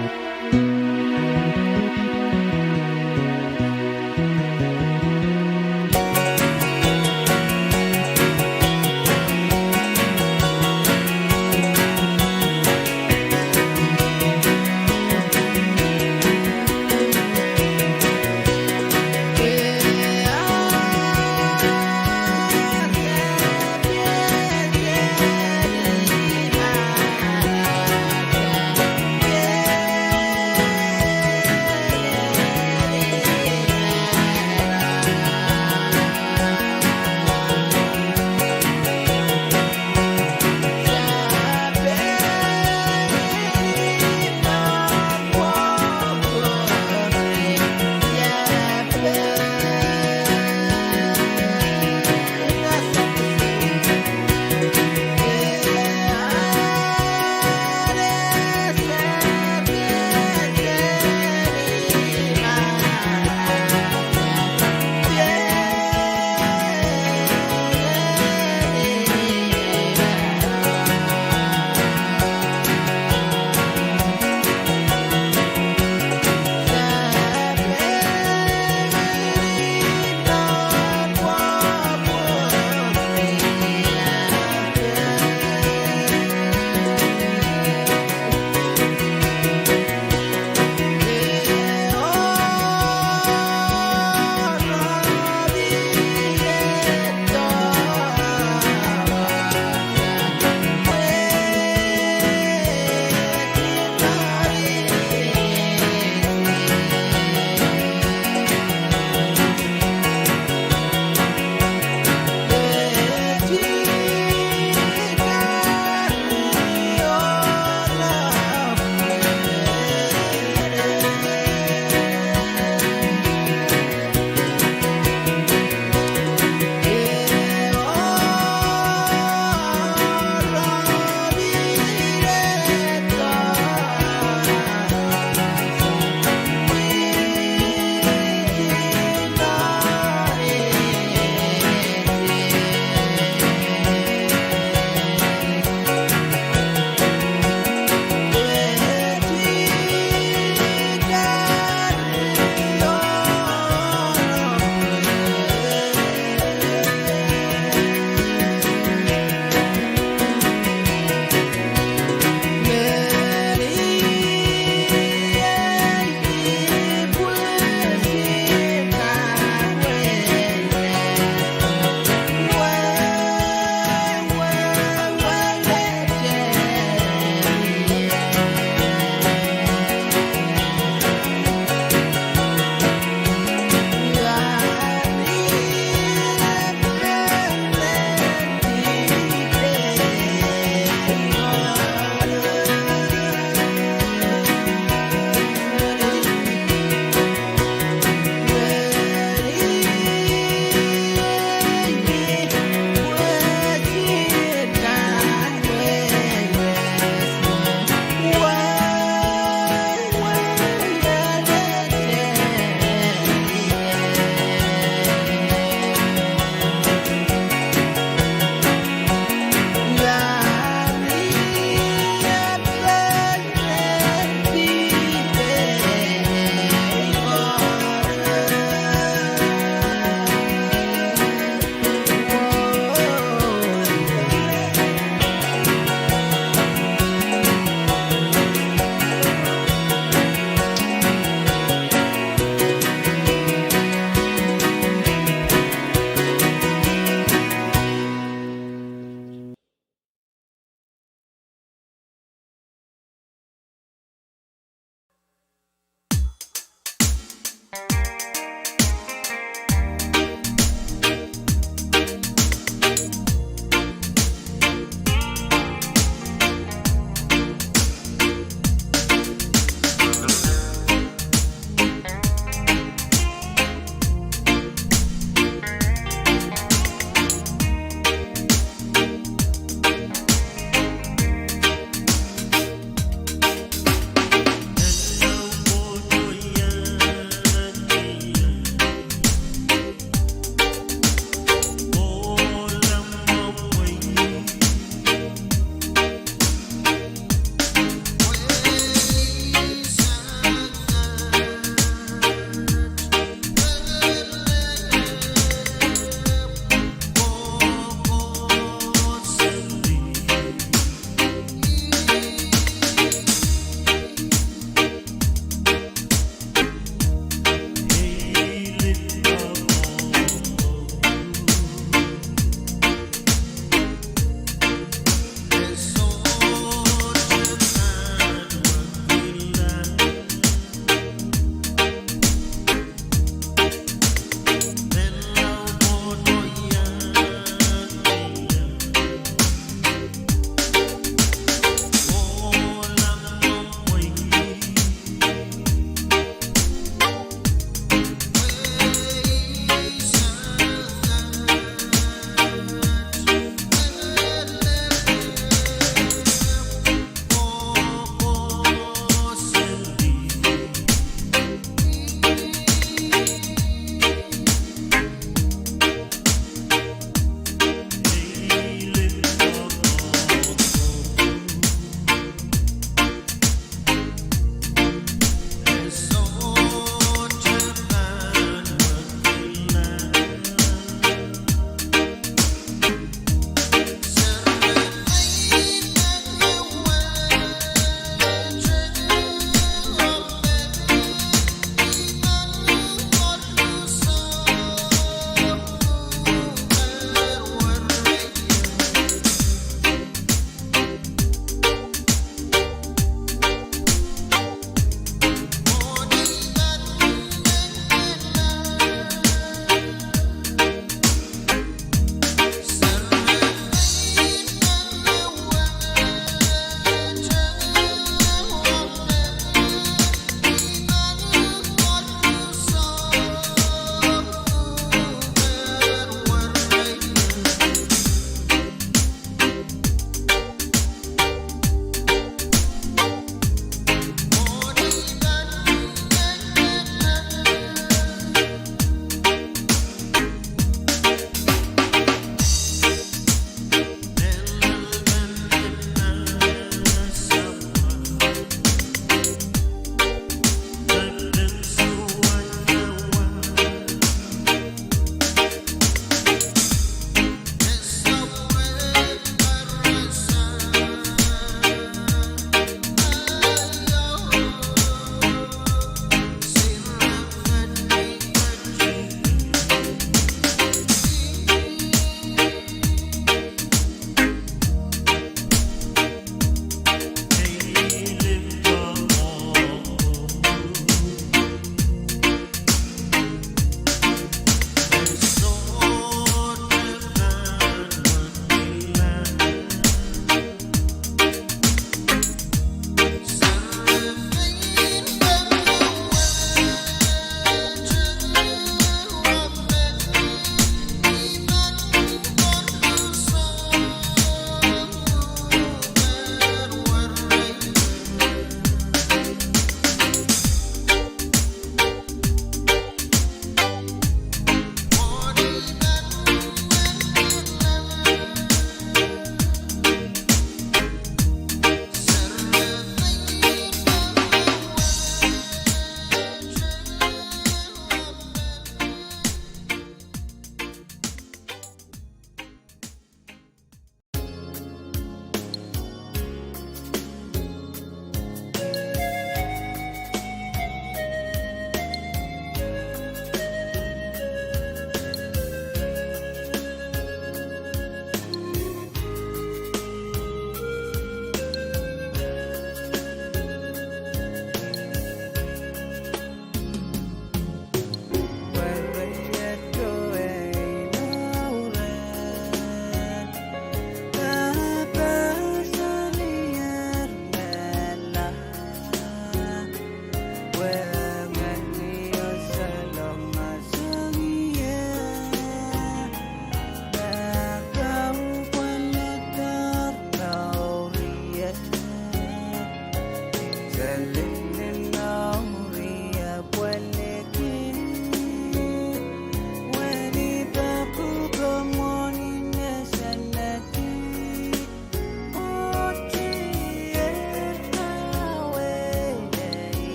Hey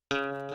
Kapla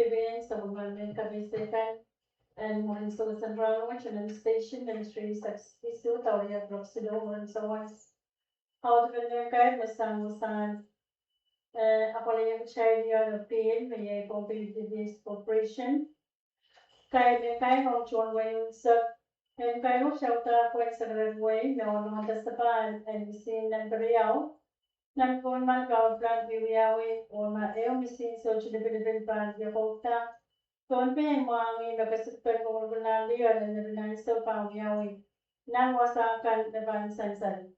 PBN sa Pwuhng Kabisekan and Morin Solution Ranwich and Station Ministry Successful Tawaya Broxido Morin Sawas. How to win guide Musan Apollo Charity on Appeal may Pohnpei Disease Corporation. Kaya ng John Wayne sa and kayo shelter po sa Redway na mga tasapan and sin ng Pariao. Nang kung man ka plan biwiyawi o maayaw misin so chilipilipil pan yakota. Pohnpei ang mga nakasipin kung mga liyan na nabinanisa pang wiyawi nang wasakan na bansansan.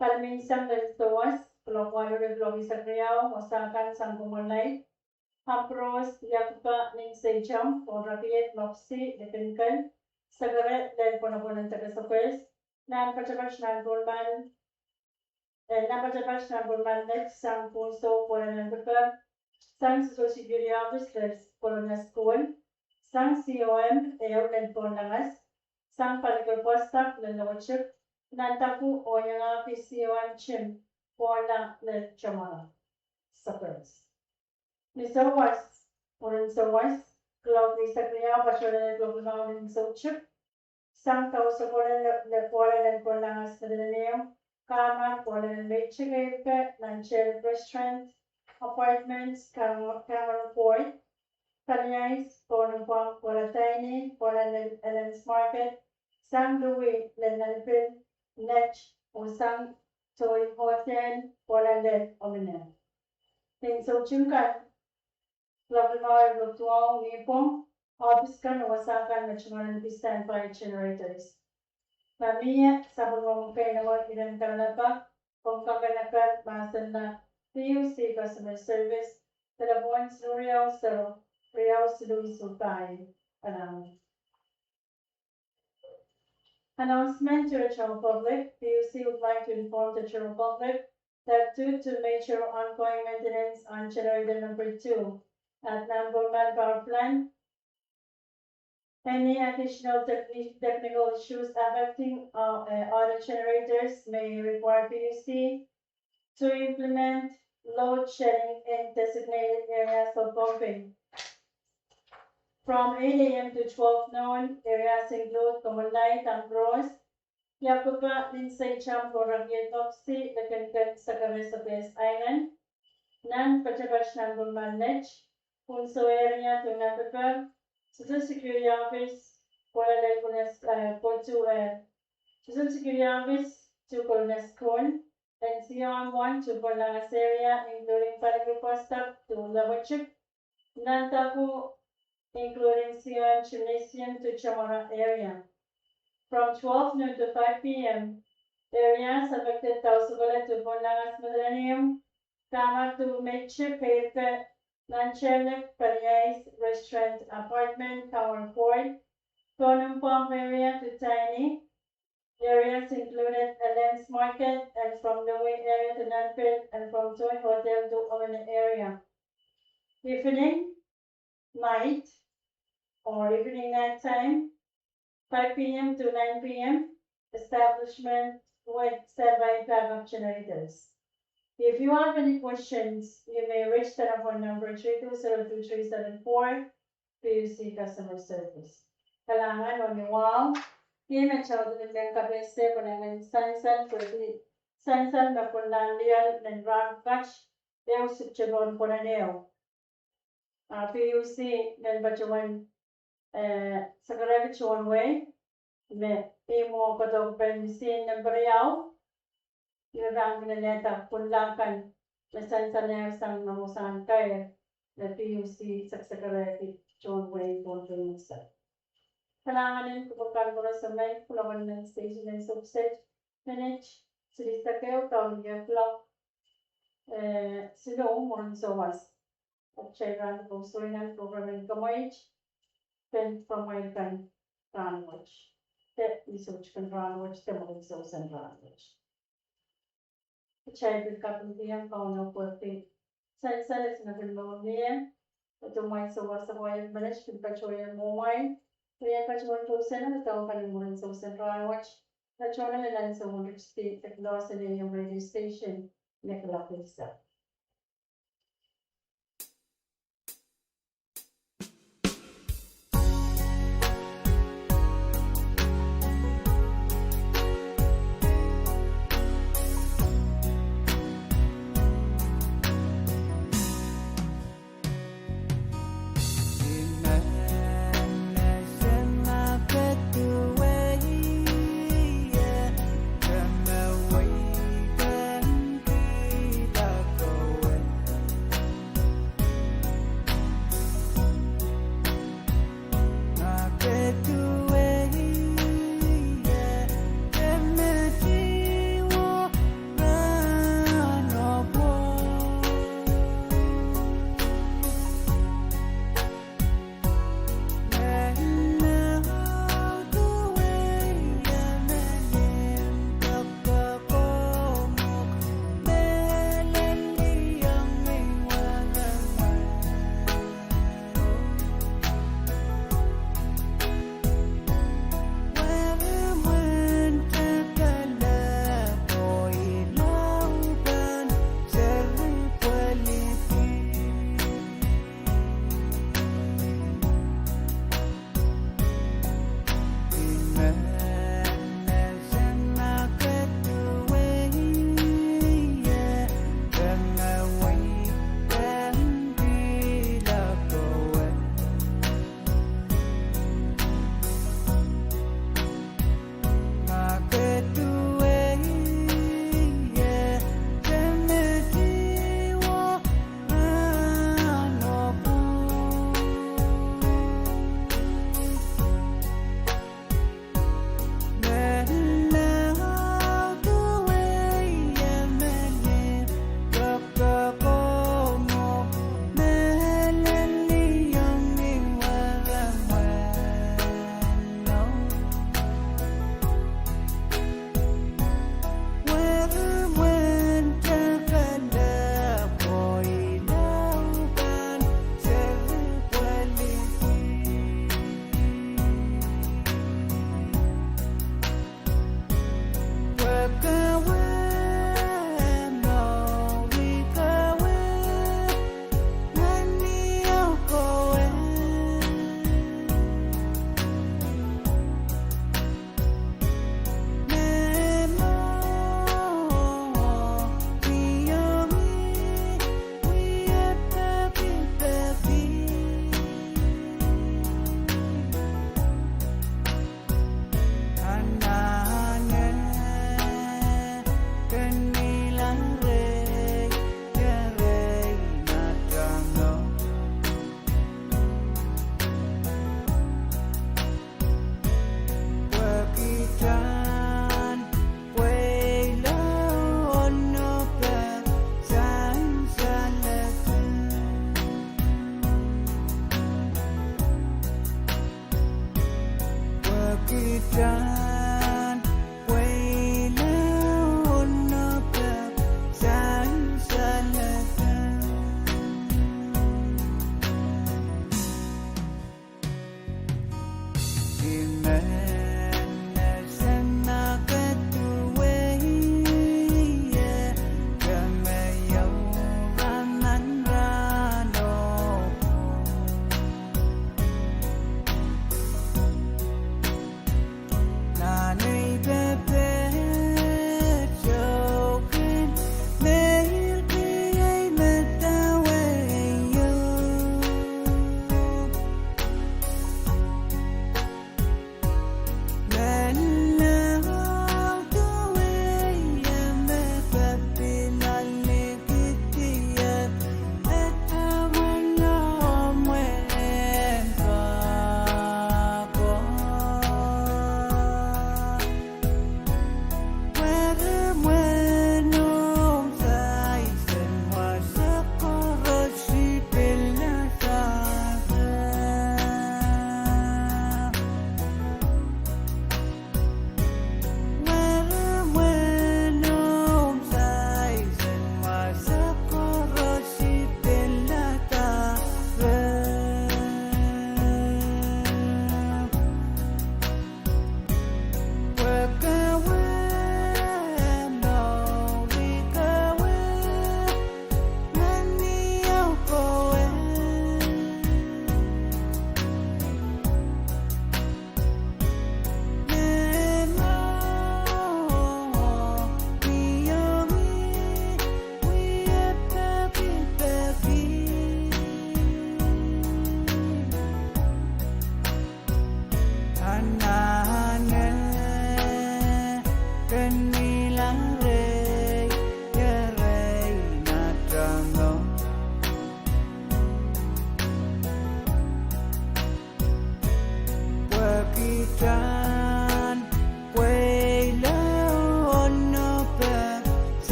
Palaminsang nalituwas, kulakwalo na blogi sa Pariao, wasakan sang kumalay. Apros yakpa ning sejam o rakiet mopsi depenkan. Sagaret dan ponaponan taga-sapers, napacabas na gulman, next sang punso ponanan pepper, sang security officers ponanan school, sang COM dan ponangas, sang palikul postak dan lawachip, nantaku o yang COM chim pona na chamara sapers. Nisawas, ponan sawas, Club ni Sakriya Pasyonan Club ng Sochip. Sang tao sa pola ng polangas na dinaneo. Kama, pola ng Legislature, ng Shell Restaurant, Apartments, Camera Port. Kanyais, pola ng Pola Tiny, pola ng Ellen's Market. Sang Louis, Lenanpil, Nech, o Sang Toy Hotel, pola ng Ominen. Ting Sochimkan, Laboratory of Pwuhng Pwuhng, office kan wasakan national standby generators. Mamiya sa Pohnpei na ilang kalapa, kung kaganakat masan na PUC customer service, telefon Riau Sultan. Announcement to the general public. PUC would like to inform the general public that due to major ongoing maintenance on generator number 2, at Namboman Power Plant, any additional technical issues affecting auto generators may require PUC to implement load shedding in designated areas of Pohnpei. From 8 a.m. to 12 noon, areas include Kamalay, Tampros, Yakuba, Linsay, Champo, Ragyet, Topsi, Lakankan, Sakabesa, Island, Nan, Pachabash, Namboman, Nech, Punso area to Napapag, Social Security Office, Kuala Social Security Office to Cornerstone, and CR1 to Polangas area, including Pahrek to Lawachip, Nantaku, including CR Gymnasium to Chamara area. From 12 noon to 5 p.m., areas affected Tausugala to Polangas Millennium, Kama to Medchip, Pahrek, Nanchernik, Pariais, Restaurant, Apartment, Tower Ford, Pohnpei area to Tiny. Areas included Ellen's Market and from the Way area to Nanpil and from Toy Hotel to Omena area. Evening, night, or evening night time, 5 p.m. to 9 p.m. Establishment with standby backup generators. If you have any questions, you may reach telephone number 3202374 PUC Customer Service. Kailangan o niwang, i-mention din ng kabese ko ng sansan na punlandial ng rank catch, yung subchibon po na niyo. PUC ng bachuan sa karabit one way, may imo katong misin ng Pariao, yung rang naleta punlakan na sansaner sang namusahan kaya na PUC sa karabit John Wayne Pohnpei. Kailangan din kumulkan ko sa may kulawan ng station and subset manage silista kayo kauliya clock sino umon sa was at chayran ko soinan programming kamoich pen pamayakan ranwatch research kan ranwatch temuling sa usan ranwatch chay kapultiyan kauno Pohnpei sansalis na pinloon niya ito may sa wasawayan manage pinpachoyan mo wine. Kaya pachuan po sana nataw kalimutan sa usan ranwatch. Pachuan na lang sa Wonder State at Los Angeles radio station. Nicola Pisa.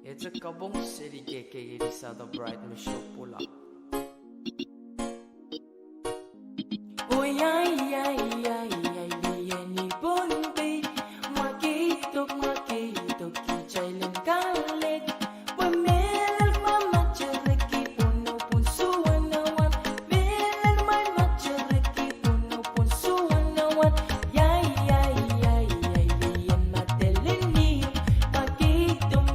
It's a Pwuhng City KKAPWARESOU the bright Michelle Pula. Oh yeah, yeah, yeah, yeah, ni Pohnpei, makitok, kichailan kalik, pamelal mamachareki, puno-punsuan nawan, melal may machareki, puno-punsuan nawan, yeah, yeah, yeah, yeah, yan madelini, makitok,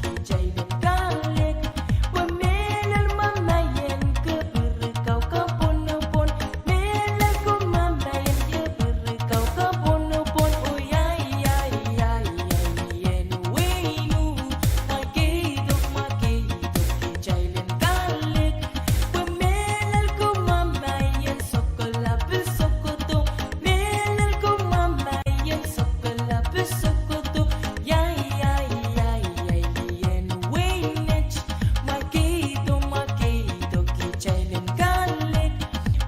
kichailan kalik, pamelal mamayan keberkau kapon-pon, melal ko mamayan keberkau kapon-pon, oh yeah, yeah, yeah, yeah, yan winu, makitok, kichailan kalik, pamelal ko mamayan sokolapis sokoto, melal ko mamayan sokolapis sokoto, yeah, yeah, yeah, yeah, yan winech, makitok, kichailan kalik,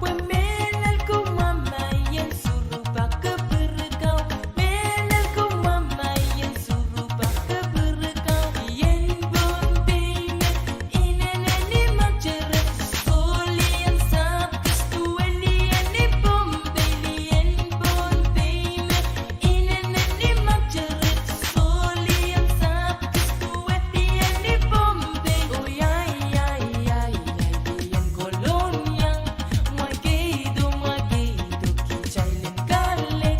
pamelal ko mamayan surubak keberkau, melal ko mamayan surubak keberkau, yan Pohnpei na inanani magjarak, solian sabkas tuwalian ni Pohnpei, yan Pohnpei na inanani magjarak, solian sabkas tuwalian ni Pohnpei, oh yeah, yeah, yeah, yeah, yan kolonya, makitok, kichailan kalik,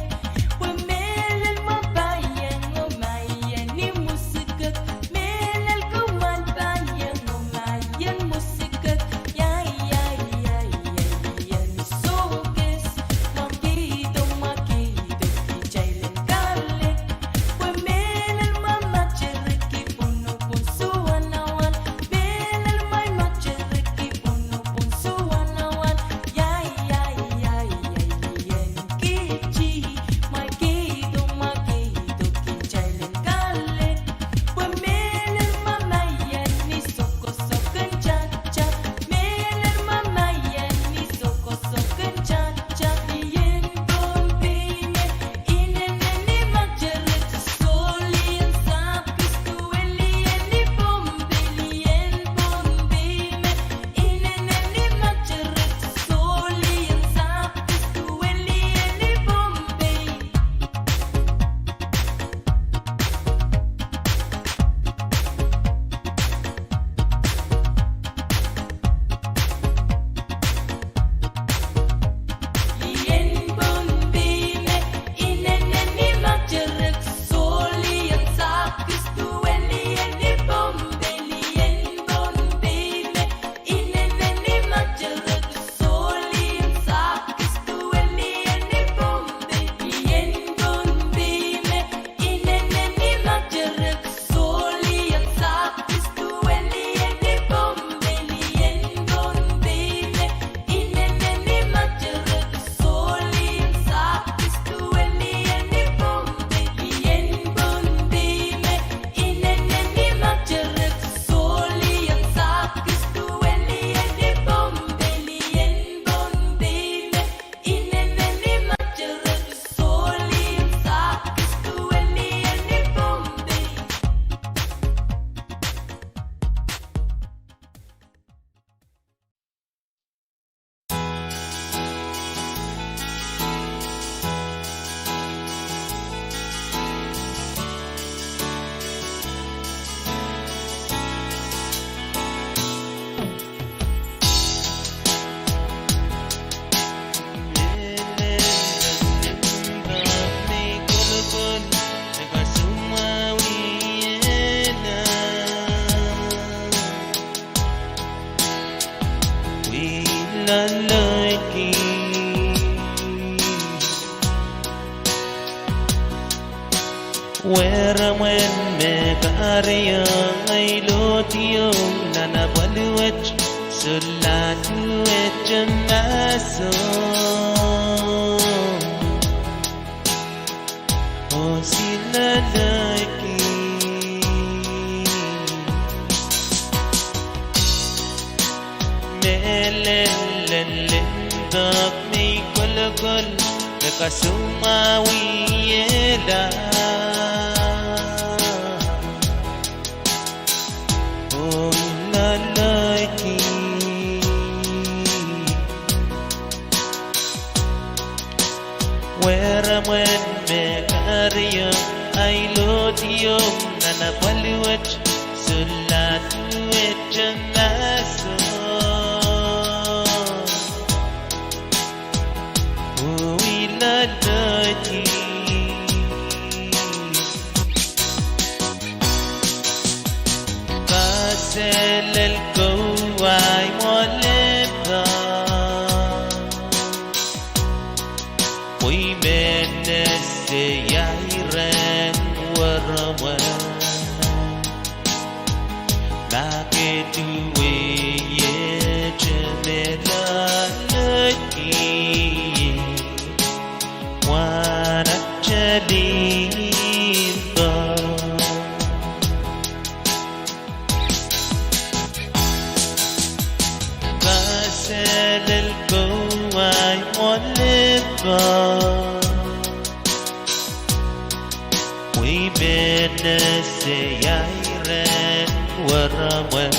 pamelal mabayan, umayan ni musikat, melal ko man bayan, umayan musikat, yeah, yeah, yeah, yeah, yan sokes, makitok, kichailan kalik, pamelal mamachareki, puno-punsuan nawan, melal may machareki, puno-punsuan nawan, yeah, yeah, yeah, yeah, yan kichi, makitok, kichailan kalik, pamelal mamayan ni soko-sokan chat-chat, melal mamayan ni soko-sokan chat-chat, yan Pohnpei na inanani magjarak, solian sabkas tuwalian ni Pohnpei, yan Pohnpei na inanani magjarak, solian sabkas tuwalian ni Pohnpei. Yan Pohnpei na inanani magjarak, solian sabkas tuwalian ni Pohnpei, yan Pohnpei na inanani magjarak, solian sabkas tuwalian ni Pohnpei, yan Pohnpei na inanani magjarak, solian sabkas tuwalian ni Pohnpei, yan Pohnpei na inanani magjarak, solian sabkas tuwalian ni Pohnpei, yan Pohnpei na inanani magjarak, solian sabkas tuwalian ni Pohnpei, yan Pohnpei na inanani magjarak, solian sabkas tuwalian ni Pohnpei. Weraman mekariyang ay lotiyong nanabaluwat sulatu etjamaso o sinalaki melelelendok may kolokol nakasumawi ela wera mwen me kariyo ay lotiyong nanapaluwat sulatuwit janaso uwilalati kaselel ko ay moleba muy menese yairen warawan nakeduwe ye jemelalaki wana jaliba kaselel ko ay moleba muy menese yairen warawan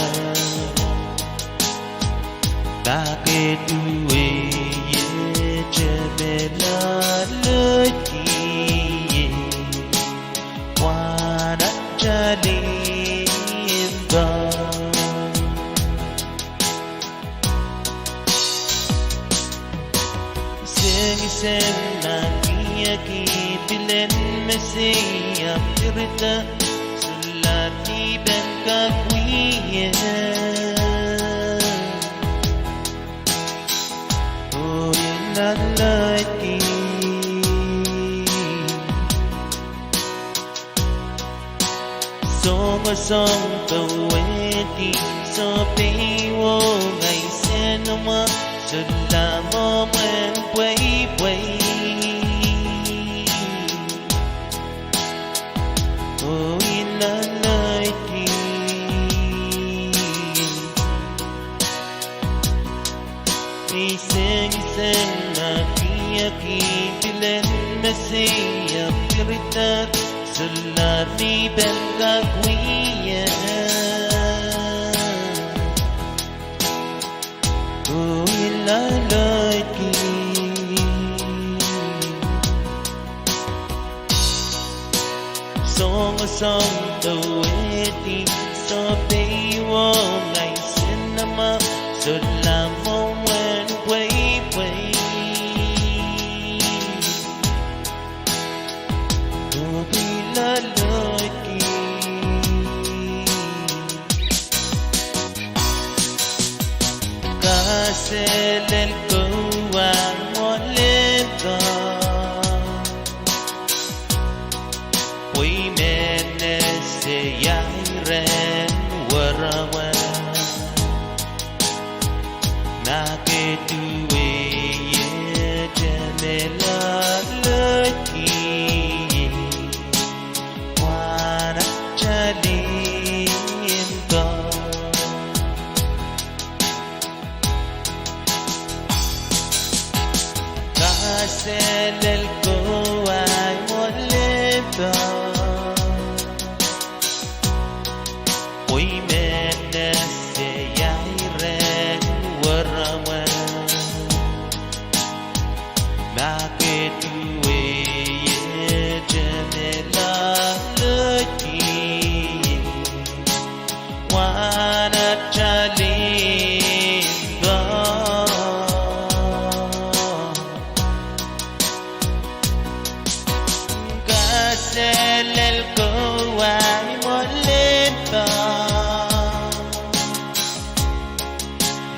nakeduwe ye jemelalaki wana jaliba Sen nangiyaki bilen mesya pirita sulati ben kakwiya uilalaki song kaweti so piwo ngay senoma sulamo men Pwuhng oh ilalaki iseng nakiyaki bilen mesya pirita sulati ben kakwiya oh ilalaki song taweti so piwo ngay sinama sulamo wen Pwuhng oh ilalaki kaselel ko ang moleba Pwuhng menese yairen warawan nakeduwe ye jemelalaki wana jaliba kaselel ko ay moleba Pwuhng menese yairen warawan nakeduwe ye jemelalaki wana jaliba kaselel ko ay moleba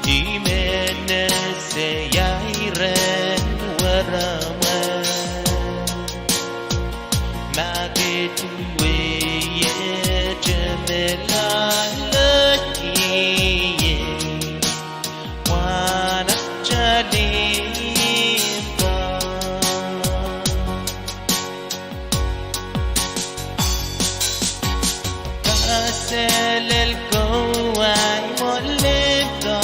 di menese yairen warawan nakeduwe ye jemelalaki wana jaliba kaselel ko ay moleba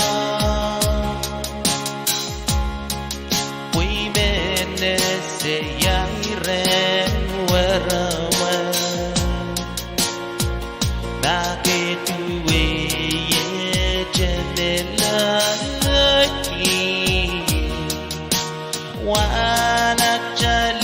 Pwuhng menese yairen warawan nakeduwe ye jemelalaki wana jaliba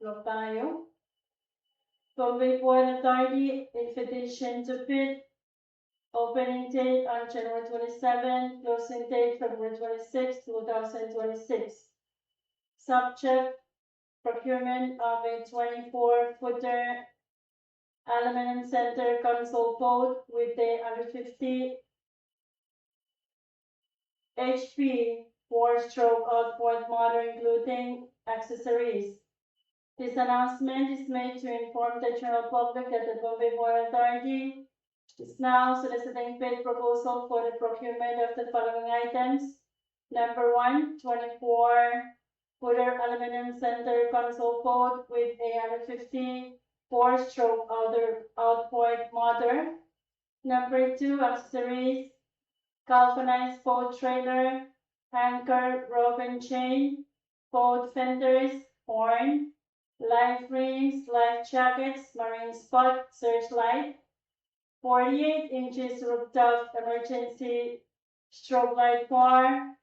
Lopayo. Pohnpei Port Authority invitation to bid. Opening date on January 27, closing date February 26, 2026. Subject: procurement of a 24-footer aluminum center console boat with a 150 HP 4-stroke outboard motor including accessories. This announcement is made to inform the general public that the Pohnpei Port Authority is now soliciting bid proposal for the procurement of the following items. Number 1, 24-footer aluminum center console boat with a 150 4-stroke outboard motor. Number 2, accessories: galvanized boat trailer, anchor, rope and chain, boat fenders, horn, life rings, life jackets, marine spot, searchlight, 48 inches rooftop emergency strobe light bar,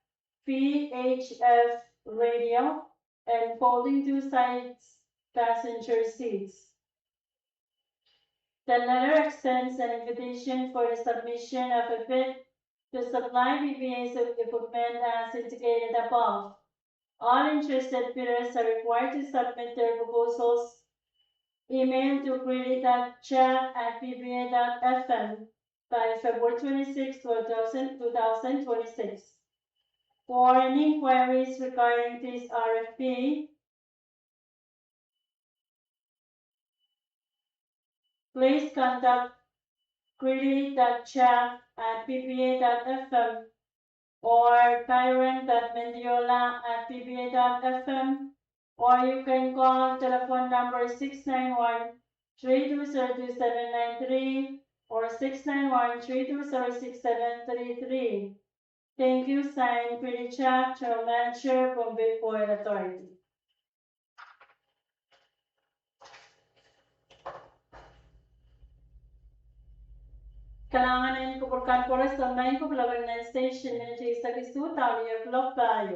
VHF radio, and folding 2 sides passenger seats. The letter extends an invitation for the submission of a bid to supply PPAs of equipment as indicated above. All interested bidders are required to submit their proposals. Email to query.chat@ppa.fm by February 26, 2026. For any inquiries regarding this RFP, please contact query.chat@ppa.fm or kyron.mendiola@ppa.fm, or you can call telephone number 691-320-2793 or 691-320-6733. Thank you, signed Query Chat, General Manager, Pohnpei Port Authority. Kailangan ko Kadkadaur sa main ko Pwuhng station na sa kisu tayo vlog tayo.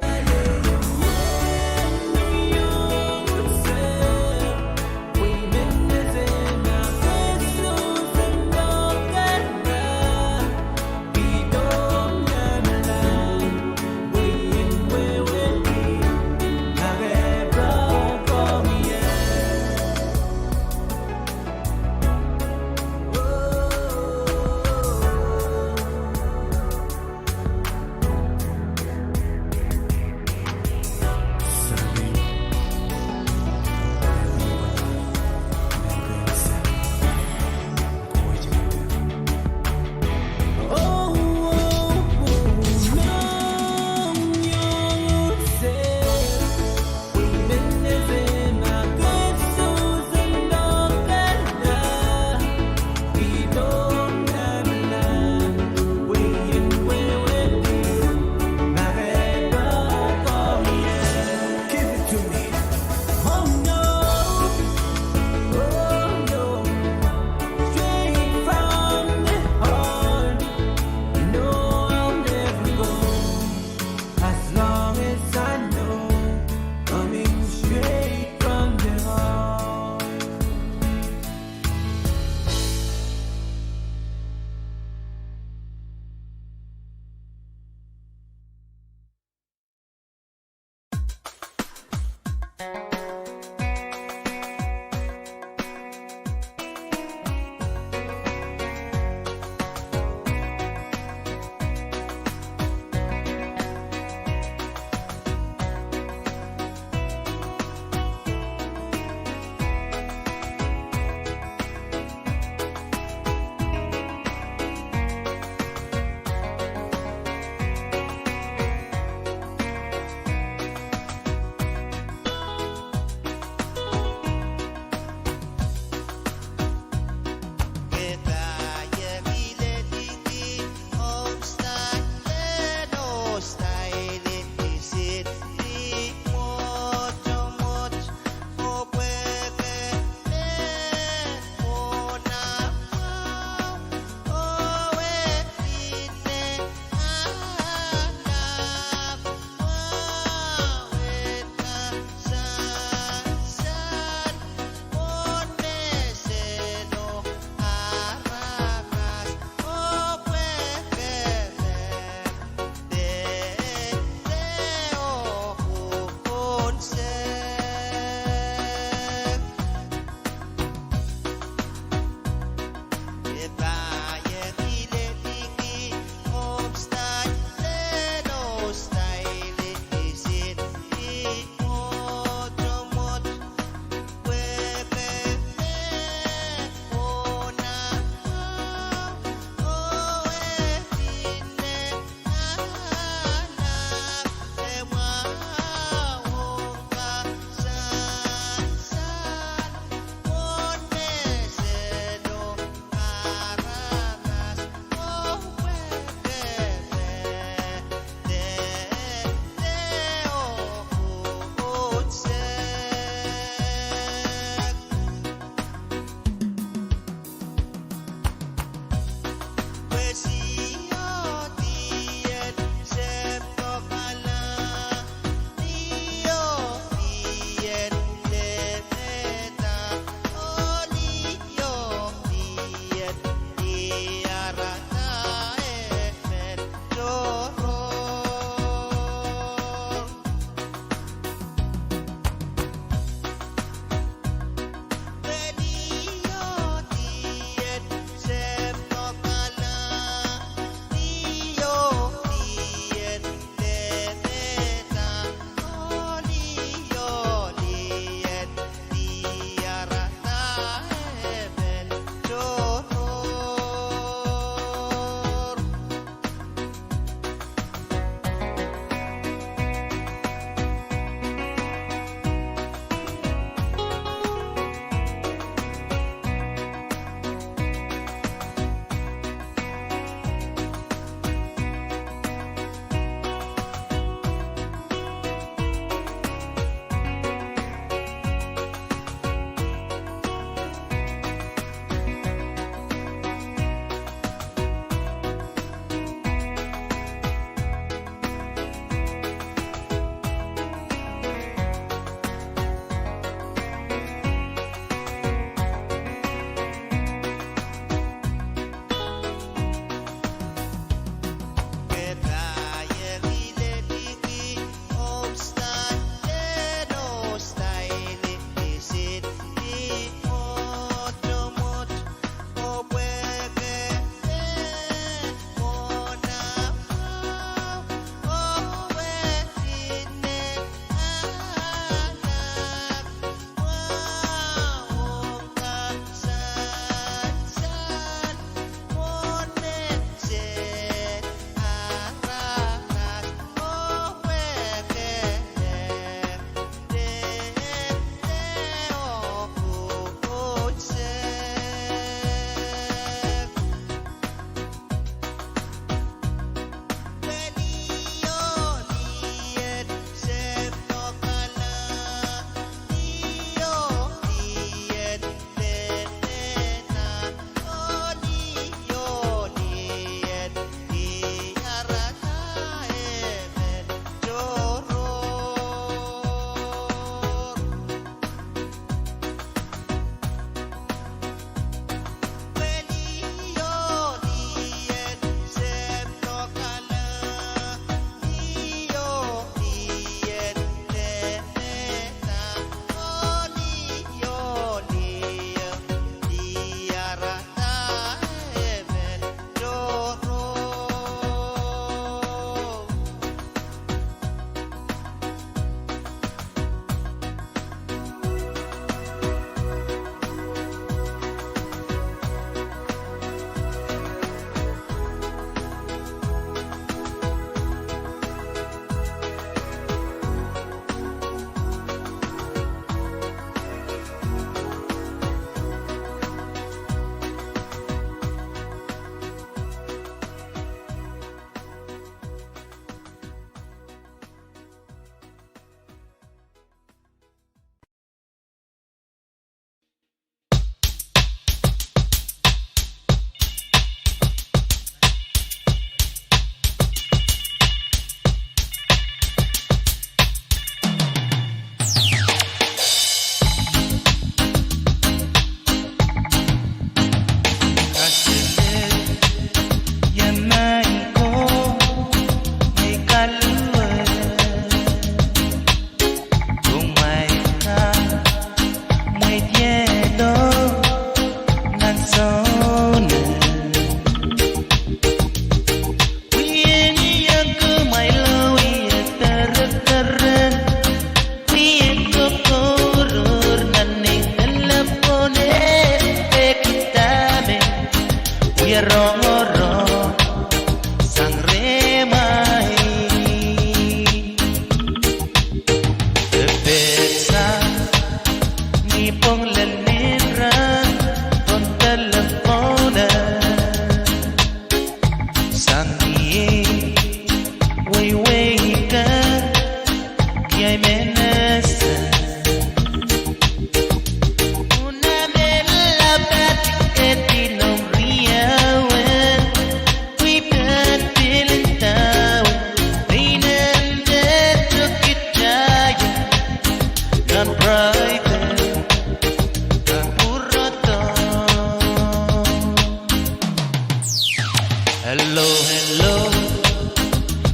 Hello, hello,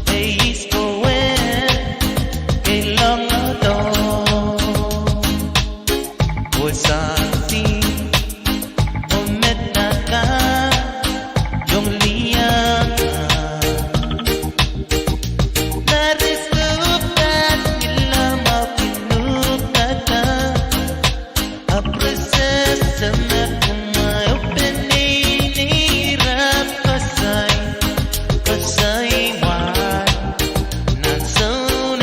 hey, is going, kay long ado, ôi santi, omet na ka, yung liyan ka, narisukat nila mapinukat ka, apresas sa nakumayo peninirap kasay, kasay wan, nansunan.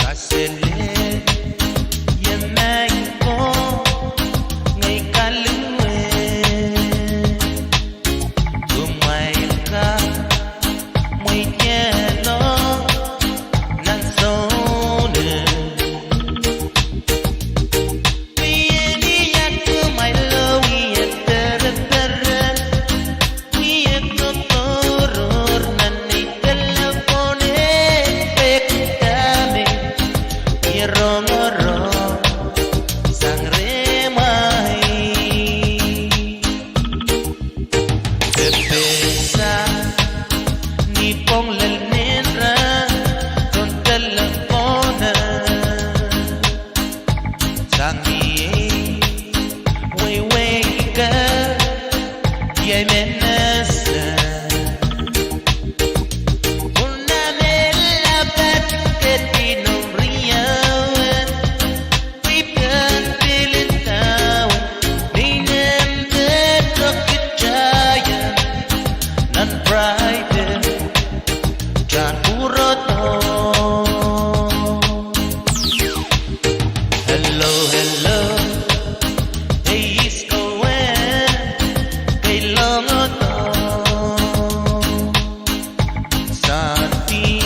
Kasilit, yamay ko, ngay kaluwin. Gumail ka, may yelo, nansunan. Wiyak kumaylo, wiyak tara-tara, wiyak tuturur, nanay telepone, pekdami, irong-orong, sang remay. Depesa, ni pong lalnera, con telepona, sang miye, way ka, yay menasa. Una melabat ketinumriyawan, wipan pilintawan, ninem bedok kejayan, nan private, jan uroto. Hello, hello, hey, is going, kay long ado, santi,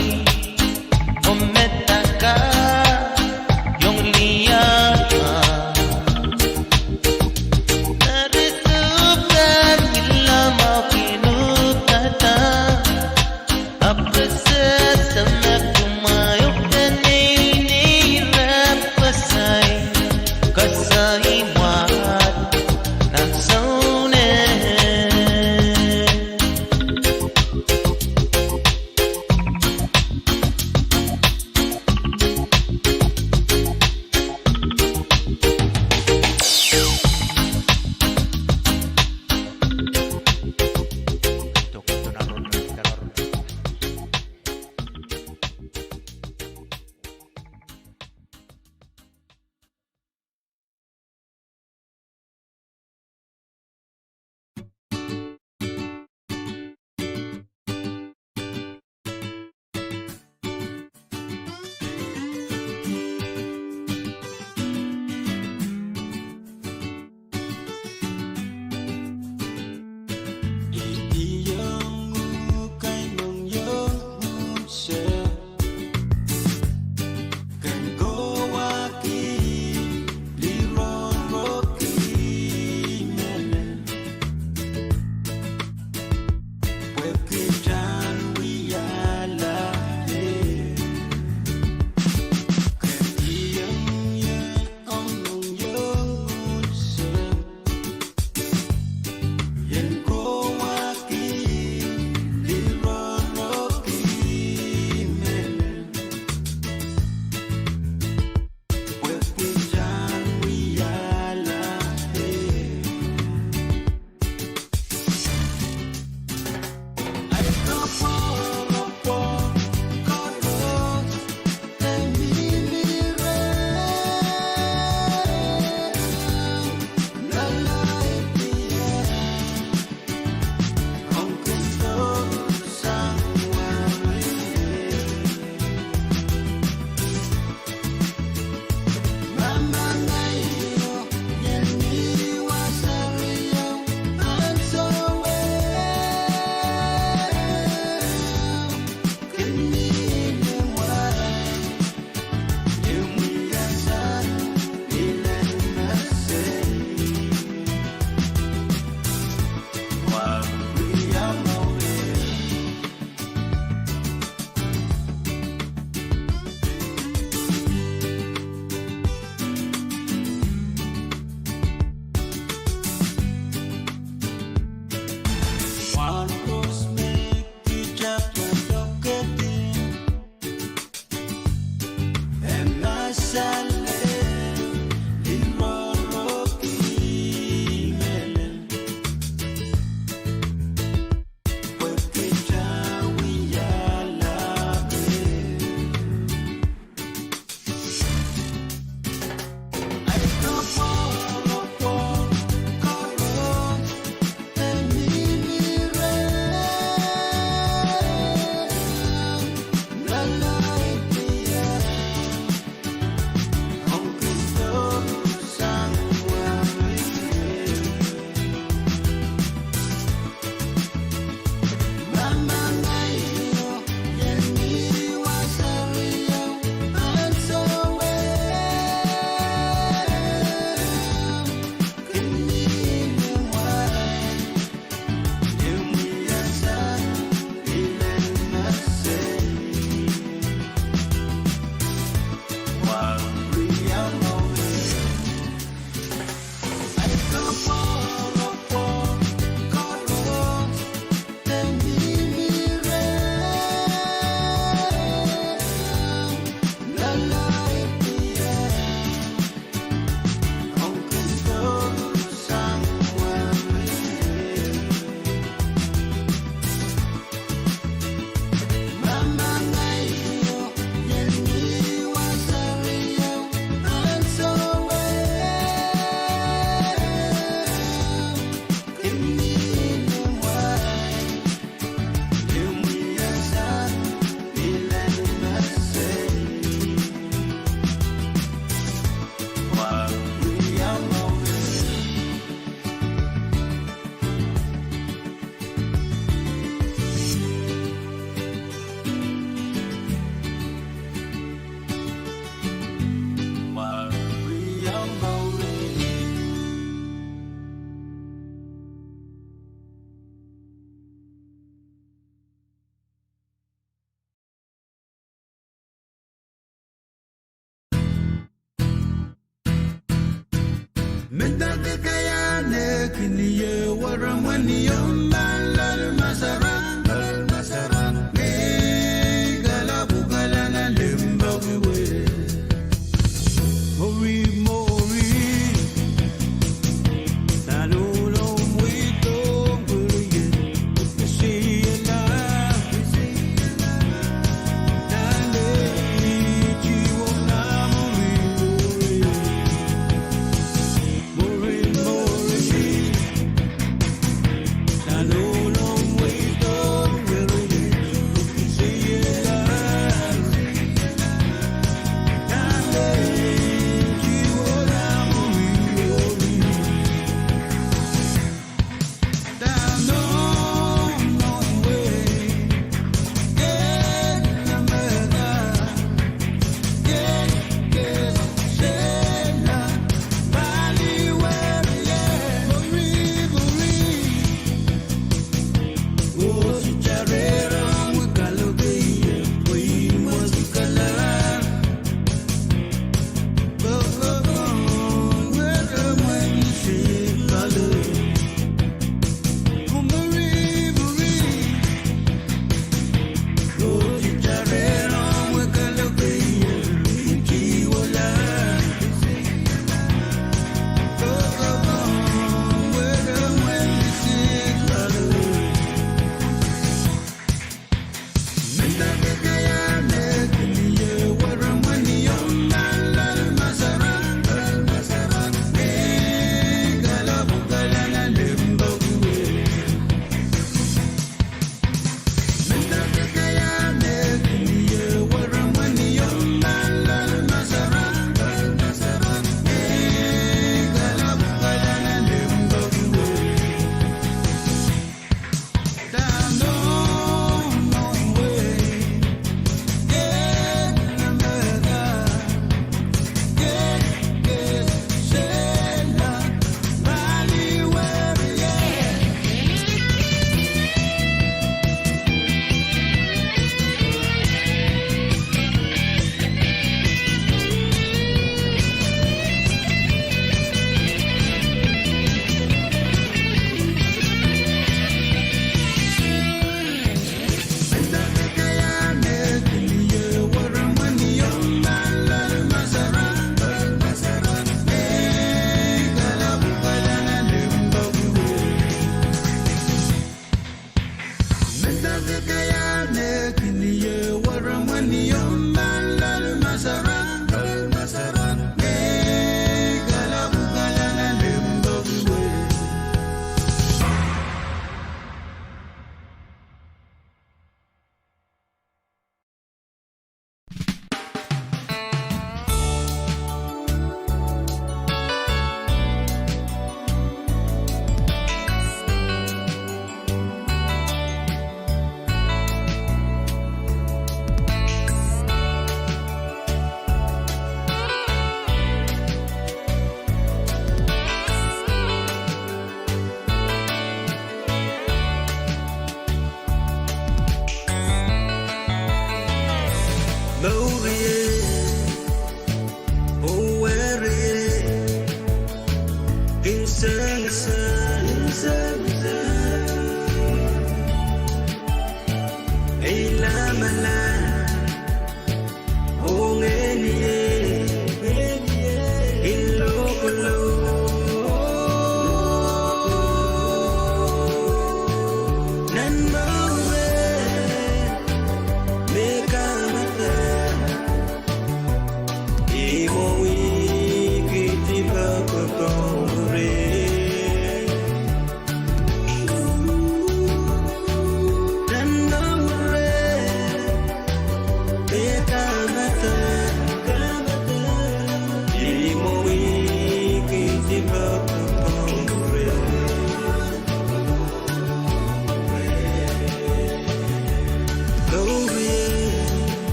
umeta ka, yung liyan ka, narisukat nila makinutata, apresas sa nakumayo peninirap kasay, kasay wan, nansunan.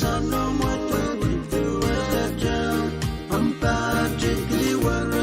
Sana moto kitu aja, pampatik liwara.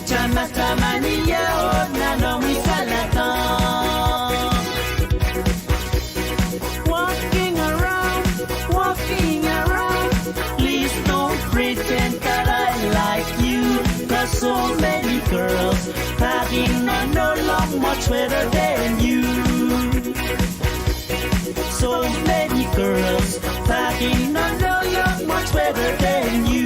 Chama chama ni yo na no mi salaton much better than you. So many girls talking, I know you're much better than you.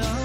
no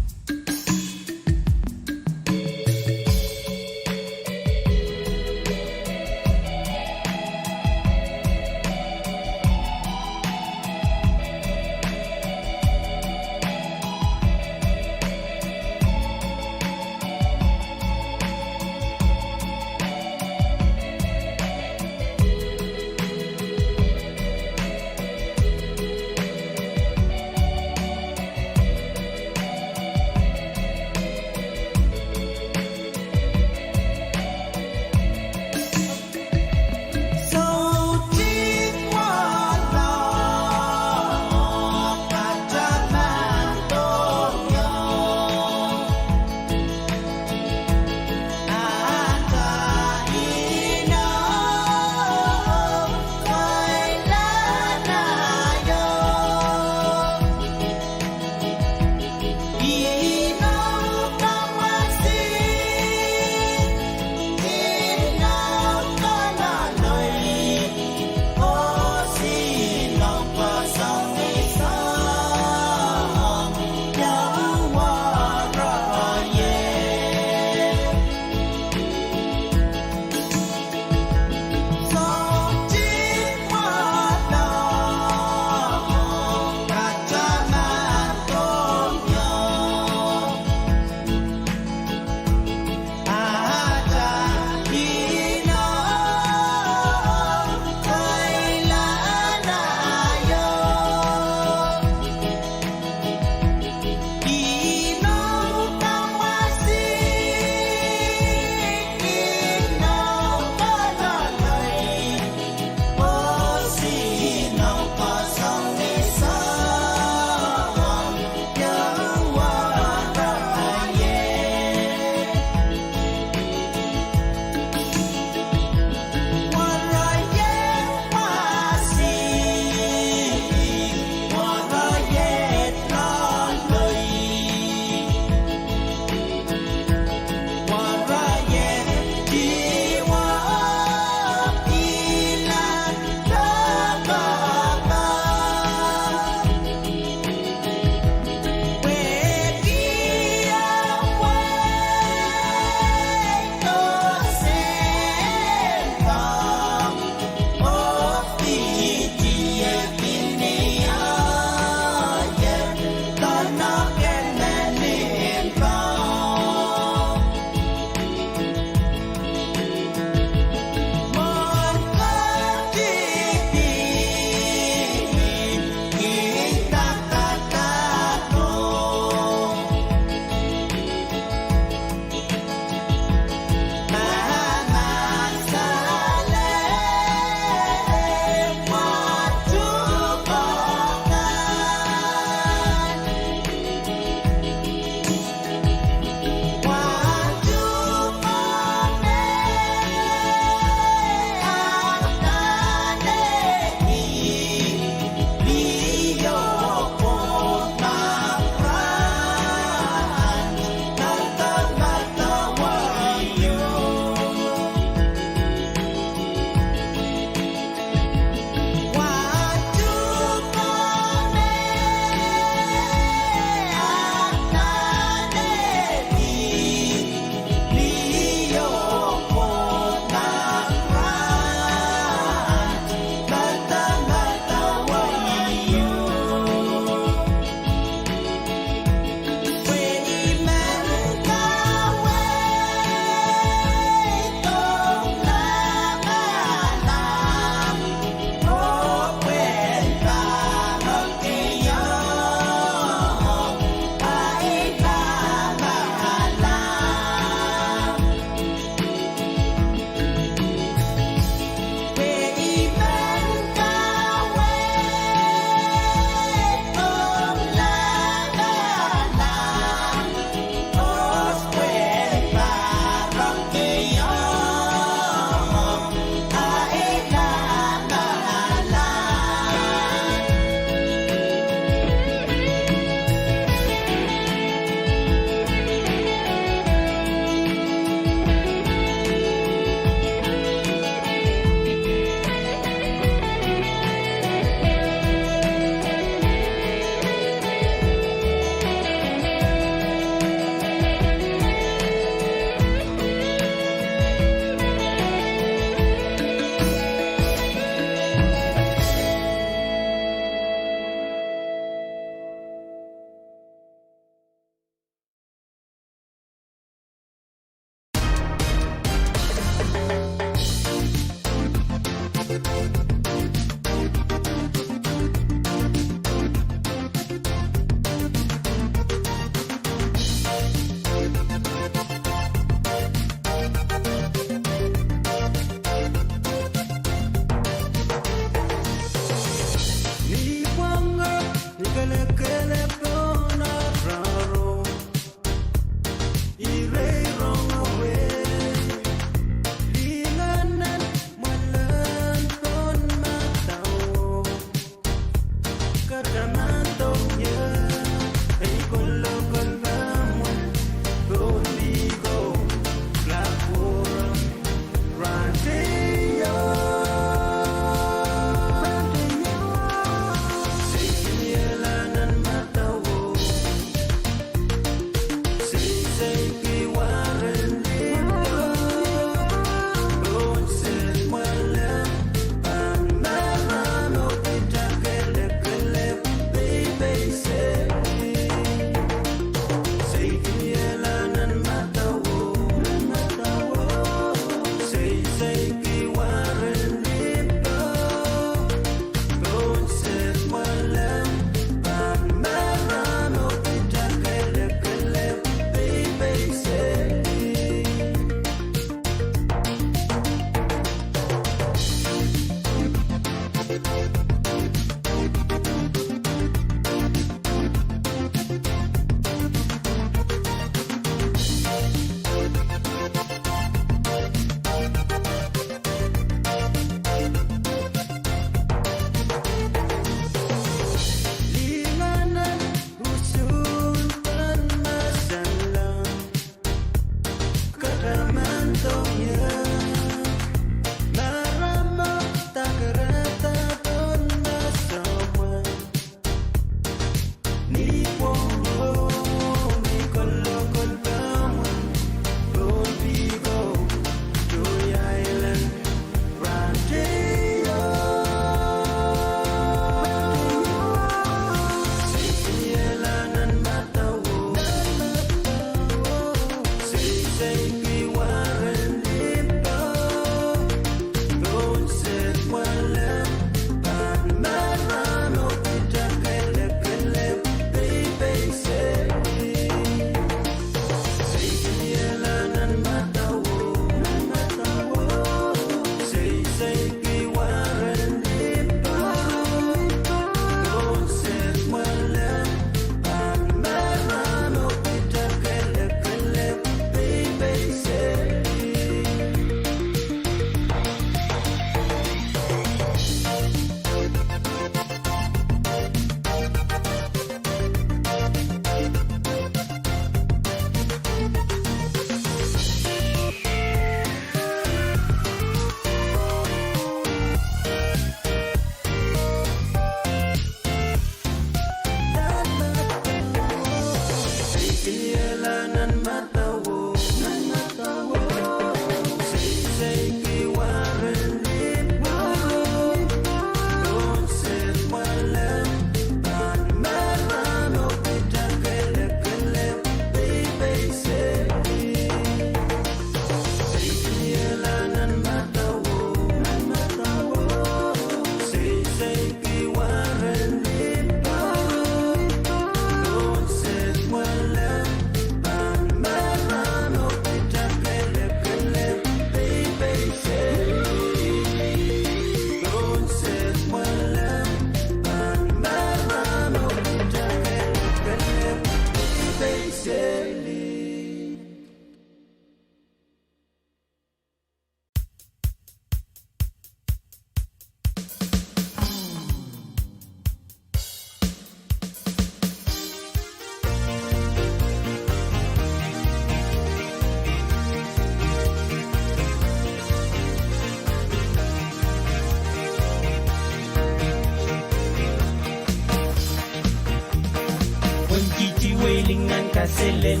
Welingan kaselen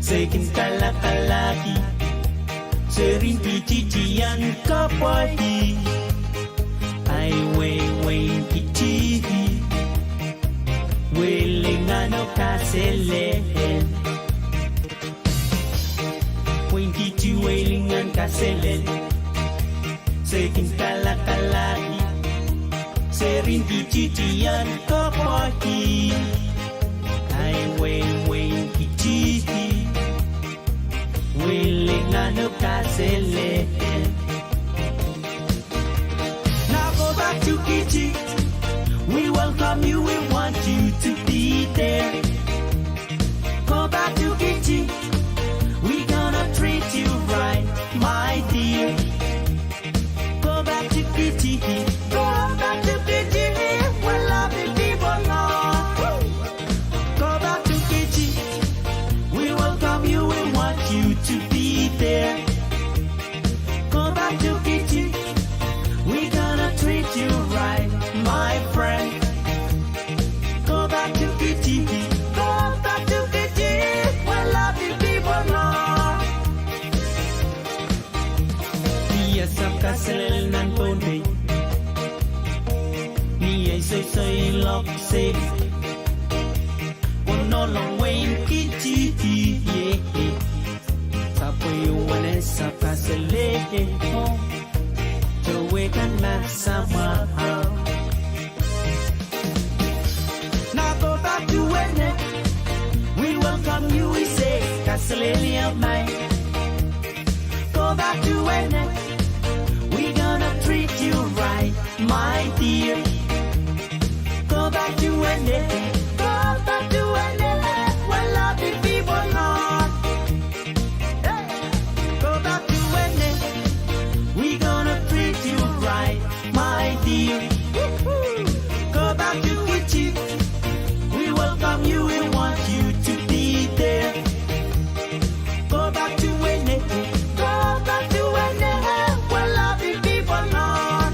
Sekin kalakalaki Sering titian kapwadi Ay weng kiti Welingan o kaselen Weng kiti welingan kaselen Sekin kalakalaki Sering titian kapwadi Ay weng kiti Welingan o kaselen Now go back to Kiti. We welcome you, we want you to be there. Go back to Kiti. We gonna treat you right, my dear. Go back to Kiti. Go back to Kiti. We're loving people now. Go back to Kiti. We welcome you, we want you to be there. Go back to Kiti. We gonna treat you right, my friend. Go back to Kiti. Go back to Kiti. We're loving people now. Niya sa kasal ng Pohnpei. Niya soy lok say. Ono long way Kiti. Yeah. Tapo yung wane sa kasal we can not somehow. Now go back to Wene. We welcome you, we say, Castellini of mine. Go back to Wene. We gonna treat you right, my dear. Go back to Wene. Go back to Wene. We're loving people now. Go back to Wene. We gonna treat you right, my dear. Go back to Kiti. We welcome you, we want you to be there. Go back to Wene. Go back to Wene. We're loving people now.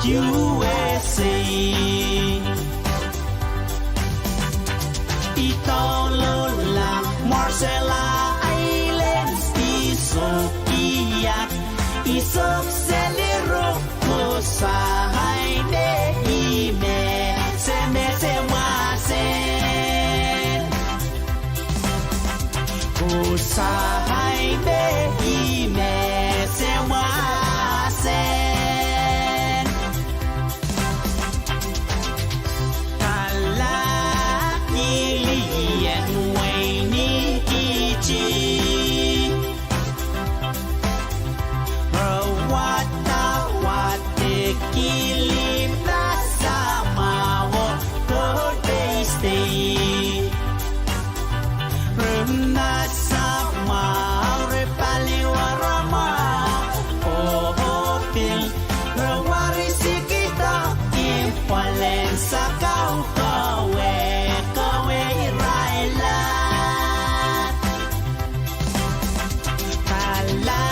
USA Itolola Marcella Islands Isokiat Isok Seliro Kusahai De Ime Seme Semasen Kusahai De Ime Semasen Kala Ilian Waini Ichi Rawata Wate Kilim Nasamawo Pohnpei State Nasama Repaliwarama Ohopil Rawarisi kita Impalen sa kau kawe Kawe irailan Kala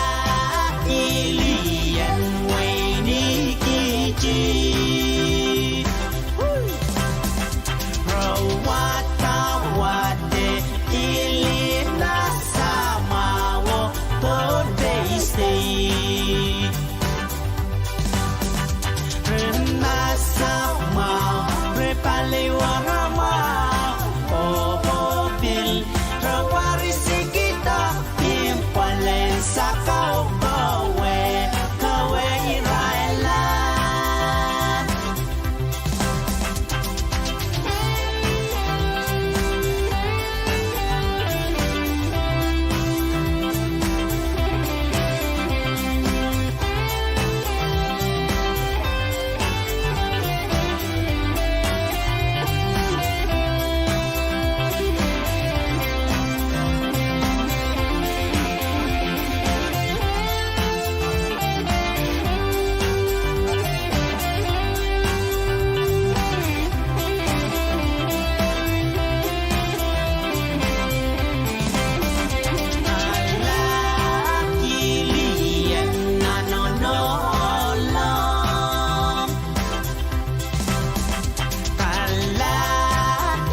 ilian Waini Kiji Rawata wade Ilim nasamawo Pohnpei State Nasama Repaliwarama Ohopil Rawarisi kita Impalen sa kau kawe Kawe irailan Kilian nanonolong Kala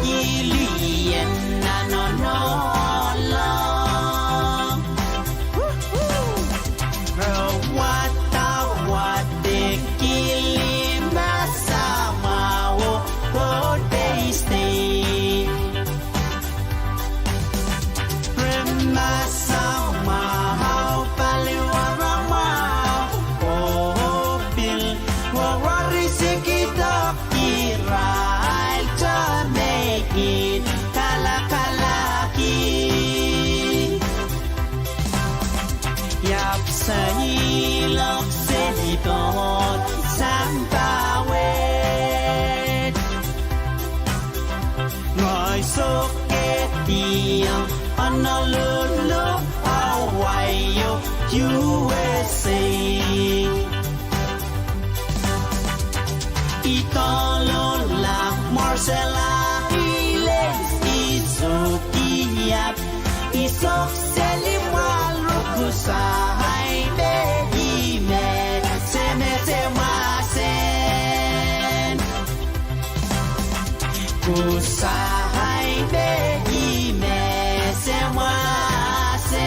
Kilian nanonolong Rawata wade kilim nasamawo Pohnpei State Nasama Paliwarama Ohopil Wawarisi kita Israel to make it Kalakalaki Yap sa ilog Selibot Sampawet Ngồi soket diang Honolulu Hawaii USA Itolola Marcella Islands Isokiat Isok Selimal Rukusahai De Ime Seme Semasen Kusahai De Ime Semasen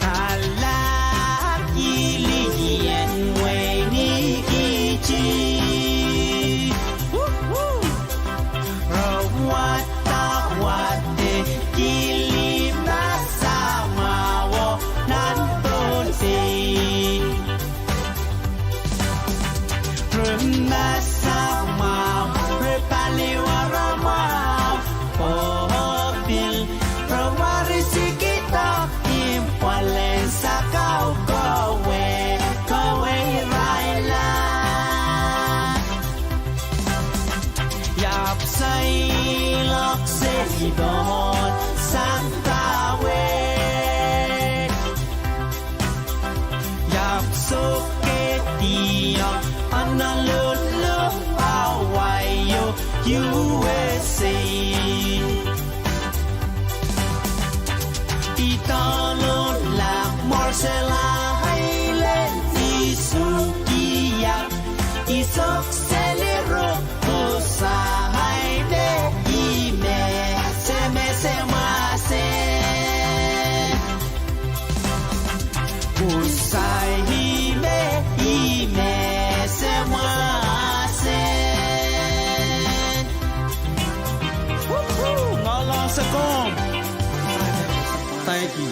Kala Kilian Waini Kiji Rawata wate Kilim nasamawo Nantonsi Nasama Repaliwarama Ohopil Rawarisi kita Impalen sa kau kawe Kawe irailan Yap sa ilok Selibot Santawet Yap soket diang Honolulu Hawaii USA Itolola Marcella Islands sai hime ime se wase ngala sakom thank you.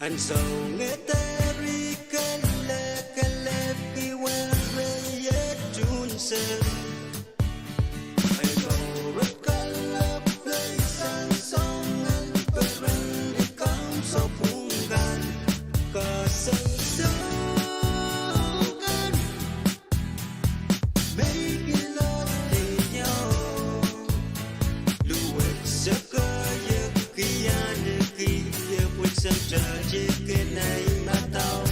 And so ngetari kale kale piwere ye junse I go rekala place and song and peren come so pungan kasensogan make it lot yo luwet sakaya kiyane kiye with some tragic night matao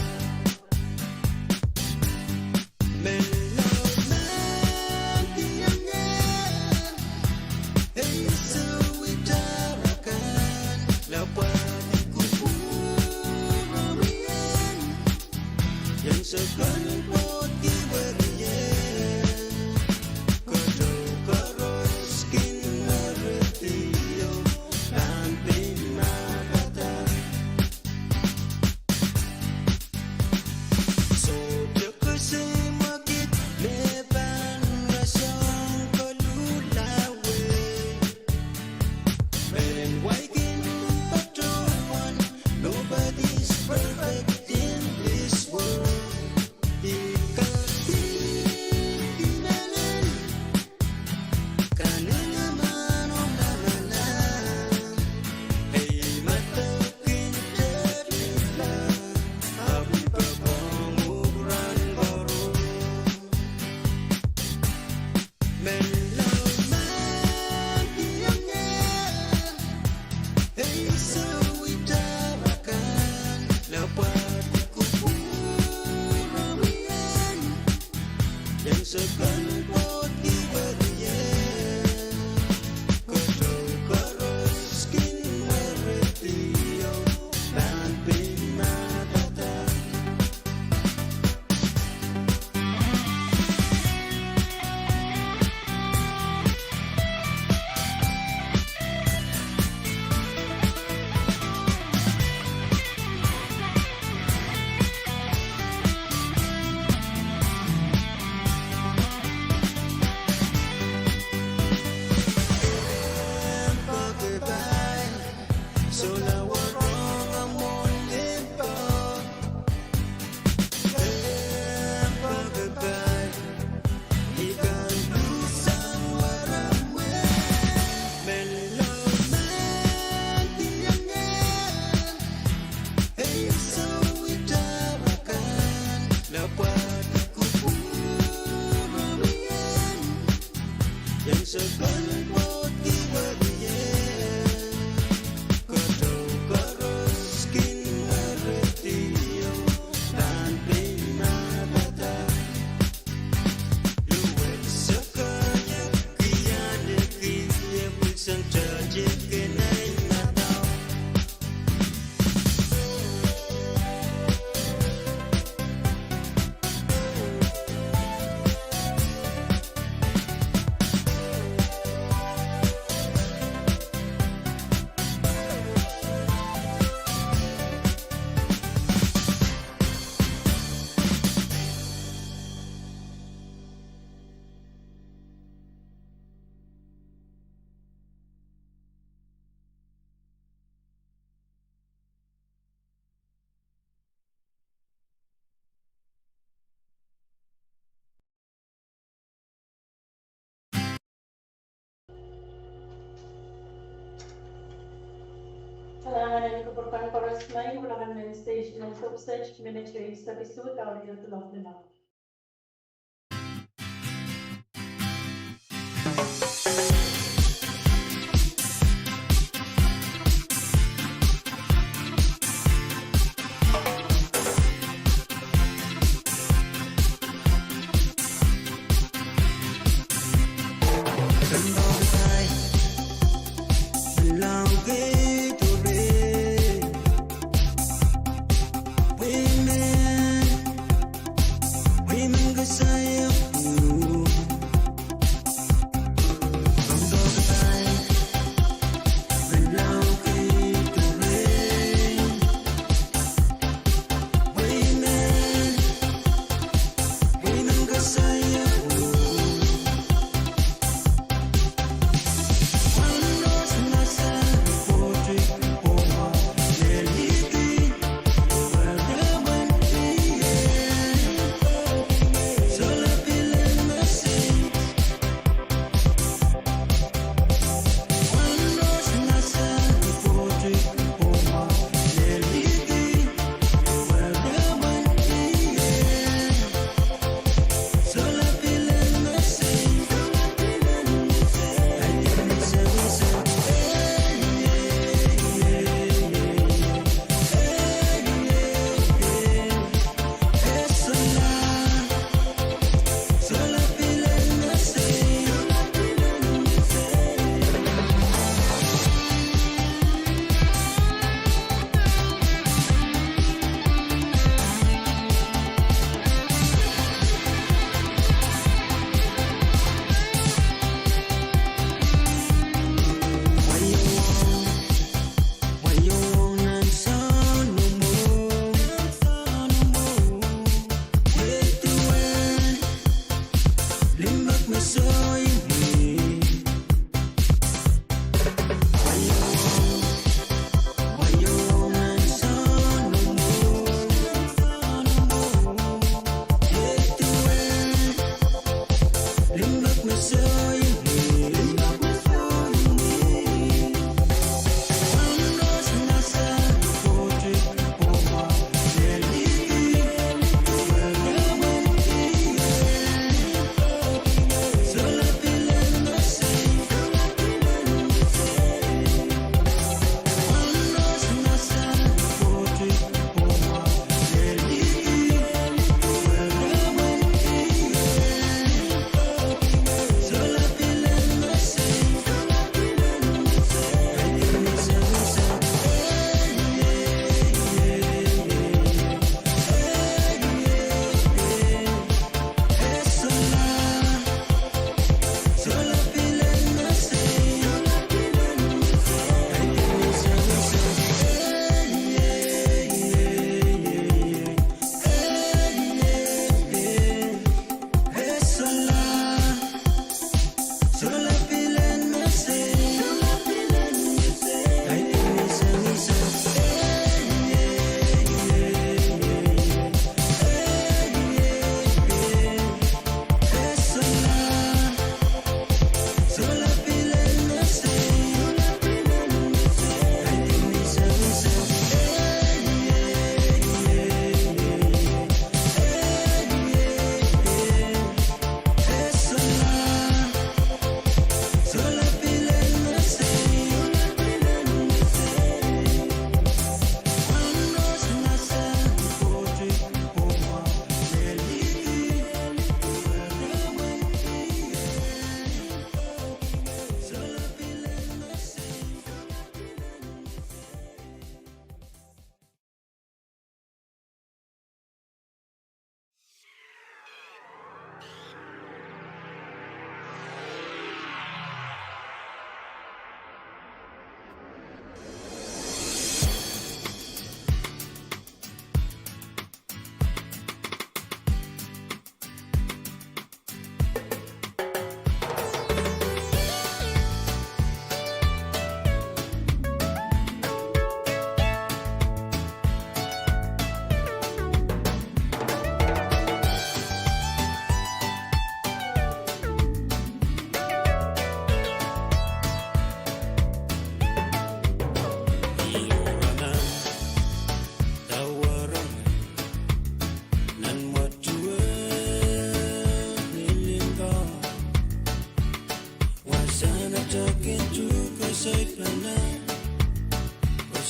Kailangan ko por pangkoros na yung ulangan main station ng substage military service suit or yung tulog nila.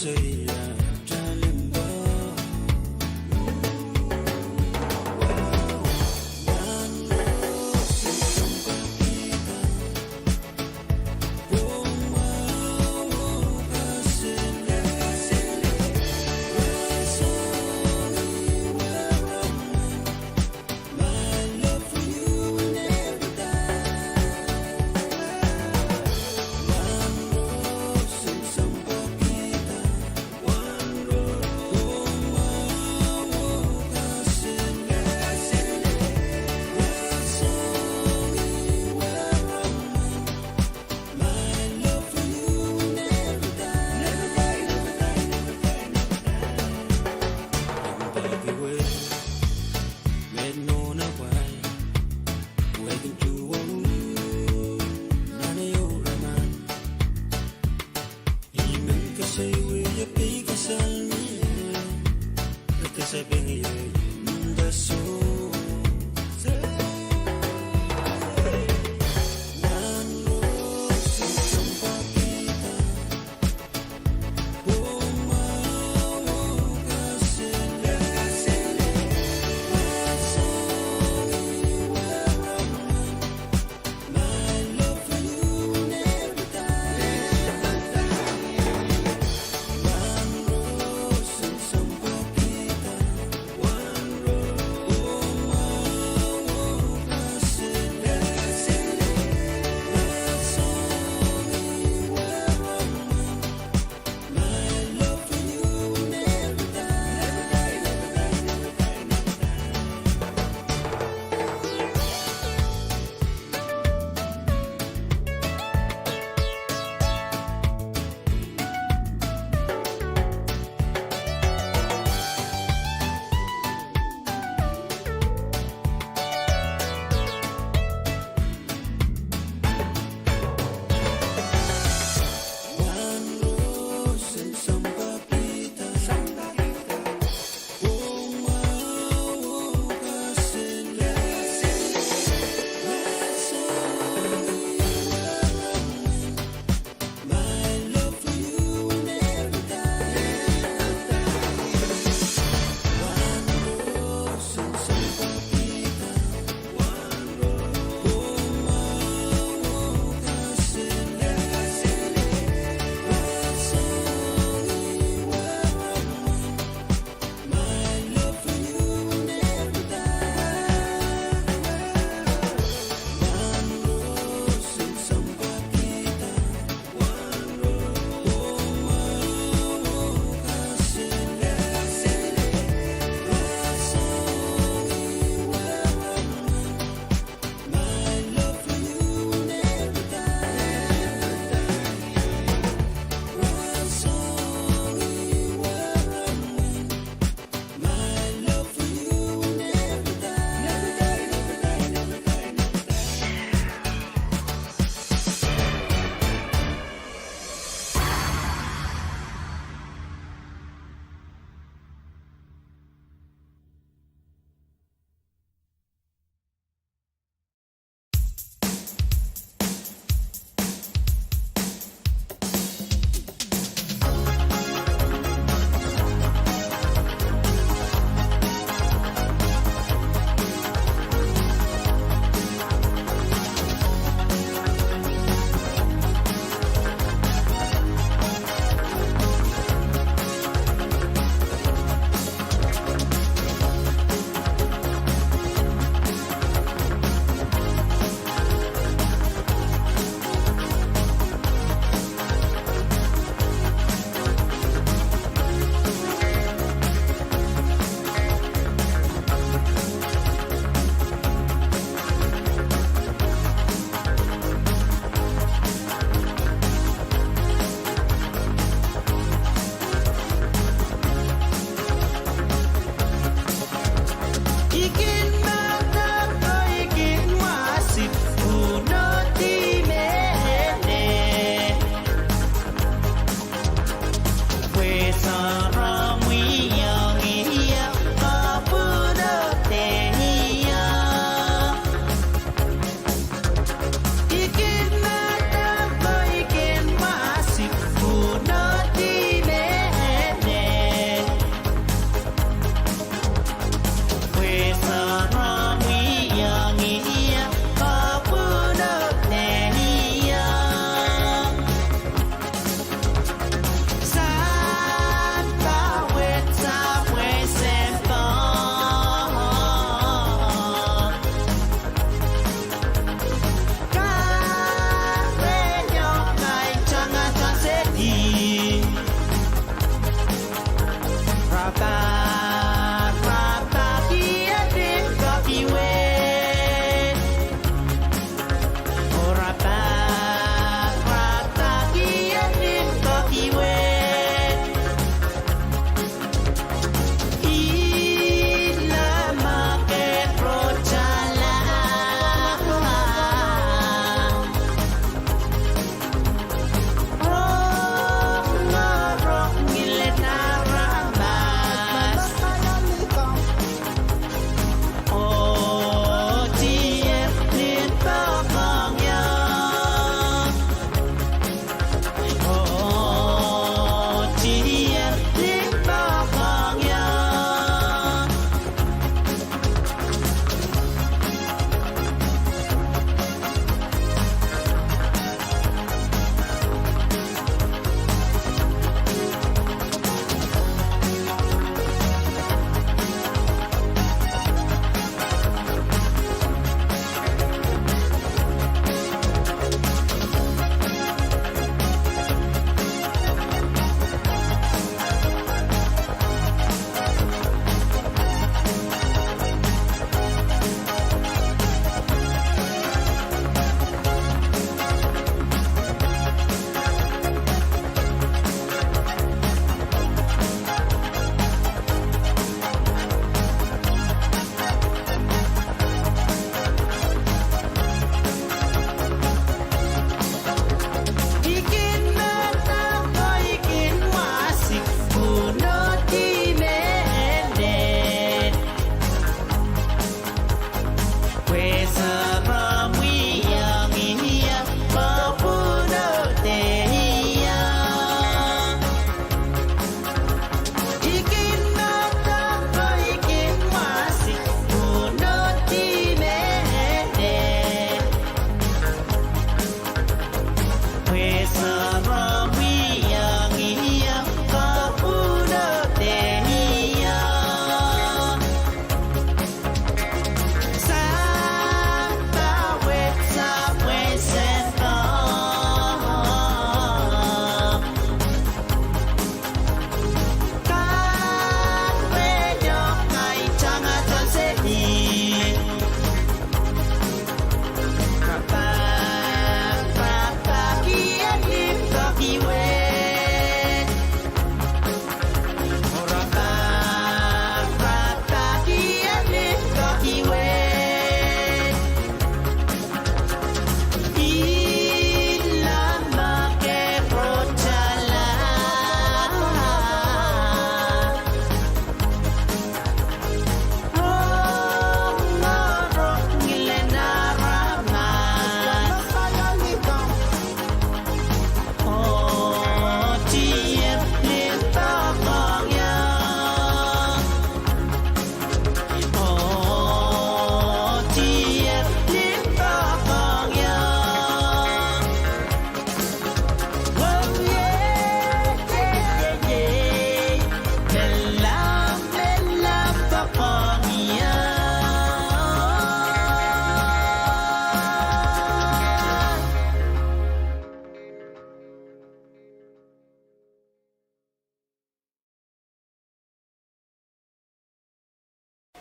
saya jalimba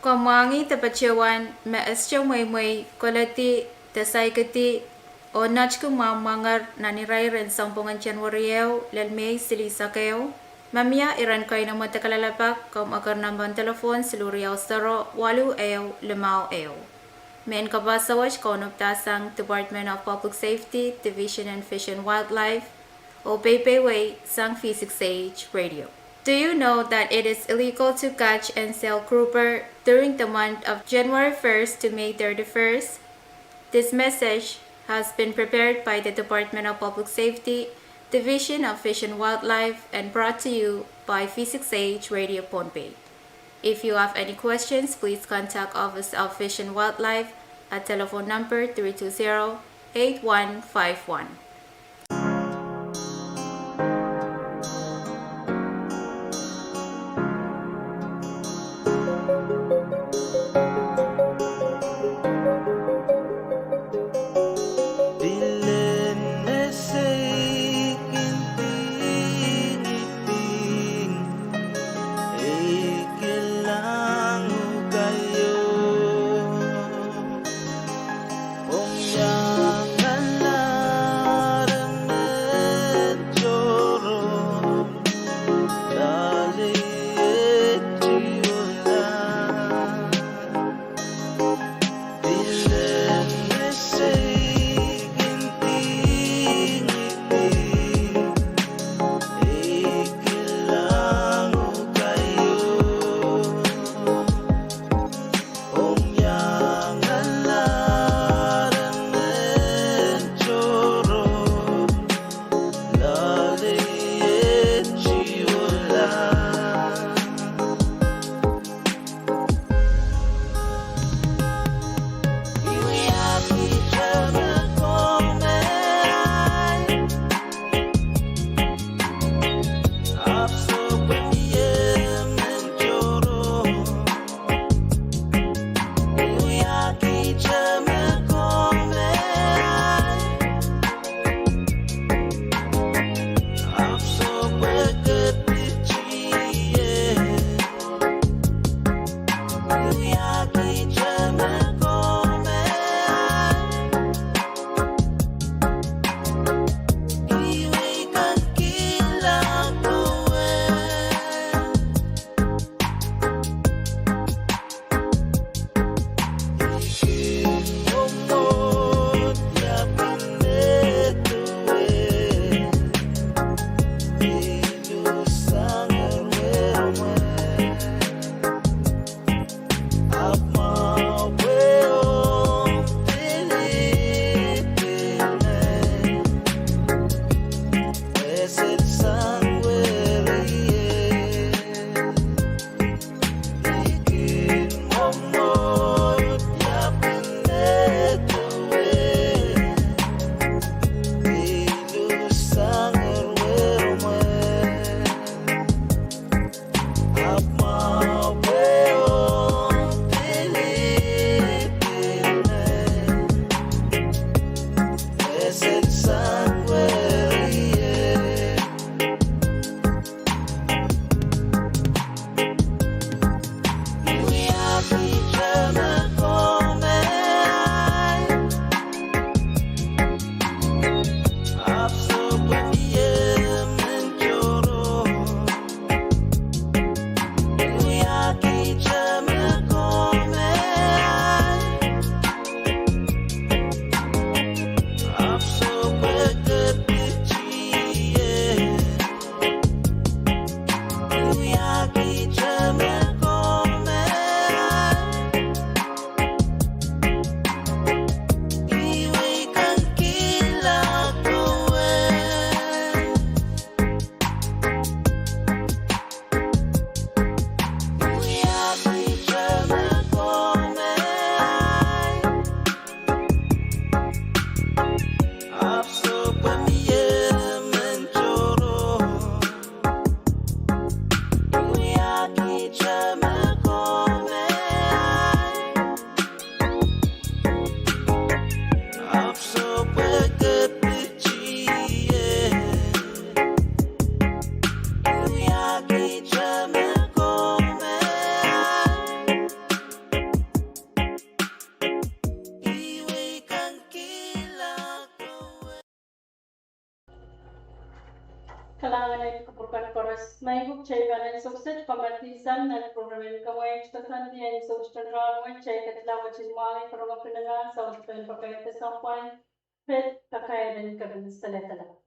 Komangi tapachewan me ascho may kolati tasay kati o nachku mamangar naniray ren sampungan Januaryo lalmay silisakeo. Mamia iran kayo ng matakalalabak kung agar nambang telefon siluriyaw 0-8-5. Main kabasawaj konop tasang Department of Public Safety, Division and Fish and Wildlife o Pohnpei sang V6AH Radio. Do you know that it is illegal to catch and sell grouper during the month of January 1st to May 31st? This message has been prepared by the Department of Public Safety, Division of Fish and Wildlife, and brought to you by V6AH Radio Pohnpei. If you have any questions, please contact Office of Fish and Wildlife at telephone number 320-8151. Nanganay kapurkan koras may guk chay ganan sukset pamatisan nan programin kaway kasan diyan social rawan chay katlawa chinwangin karunga pinalan sa utpen pakayat sampan pet kakayadan kabin saletala.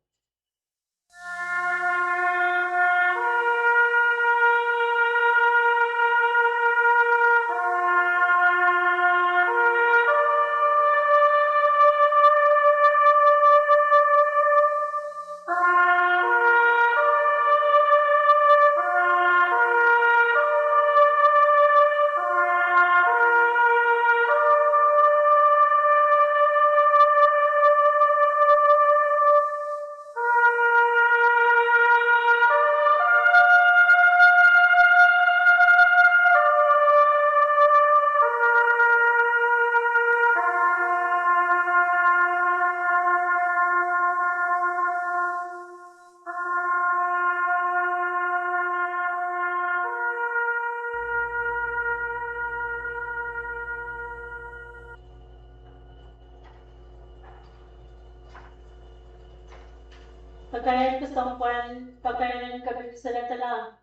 Pagkain kesampuan, pagkain kabit salatala.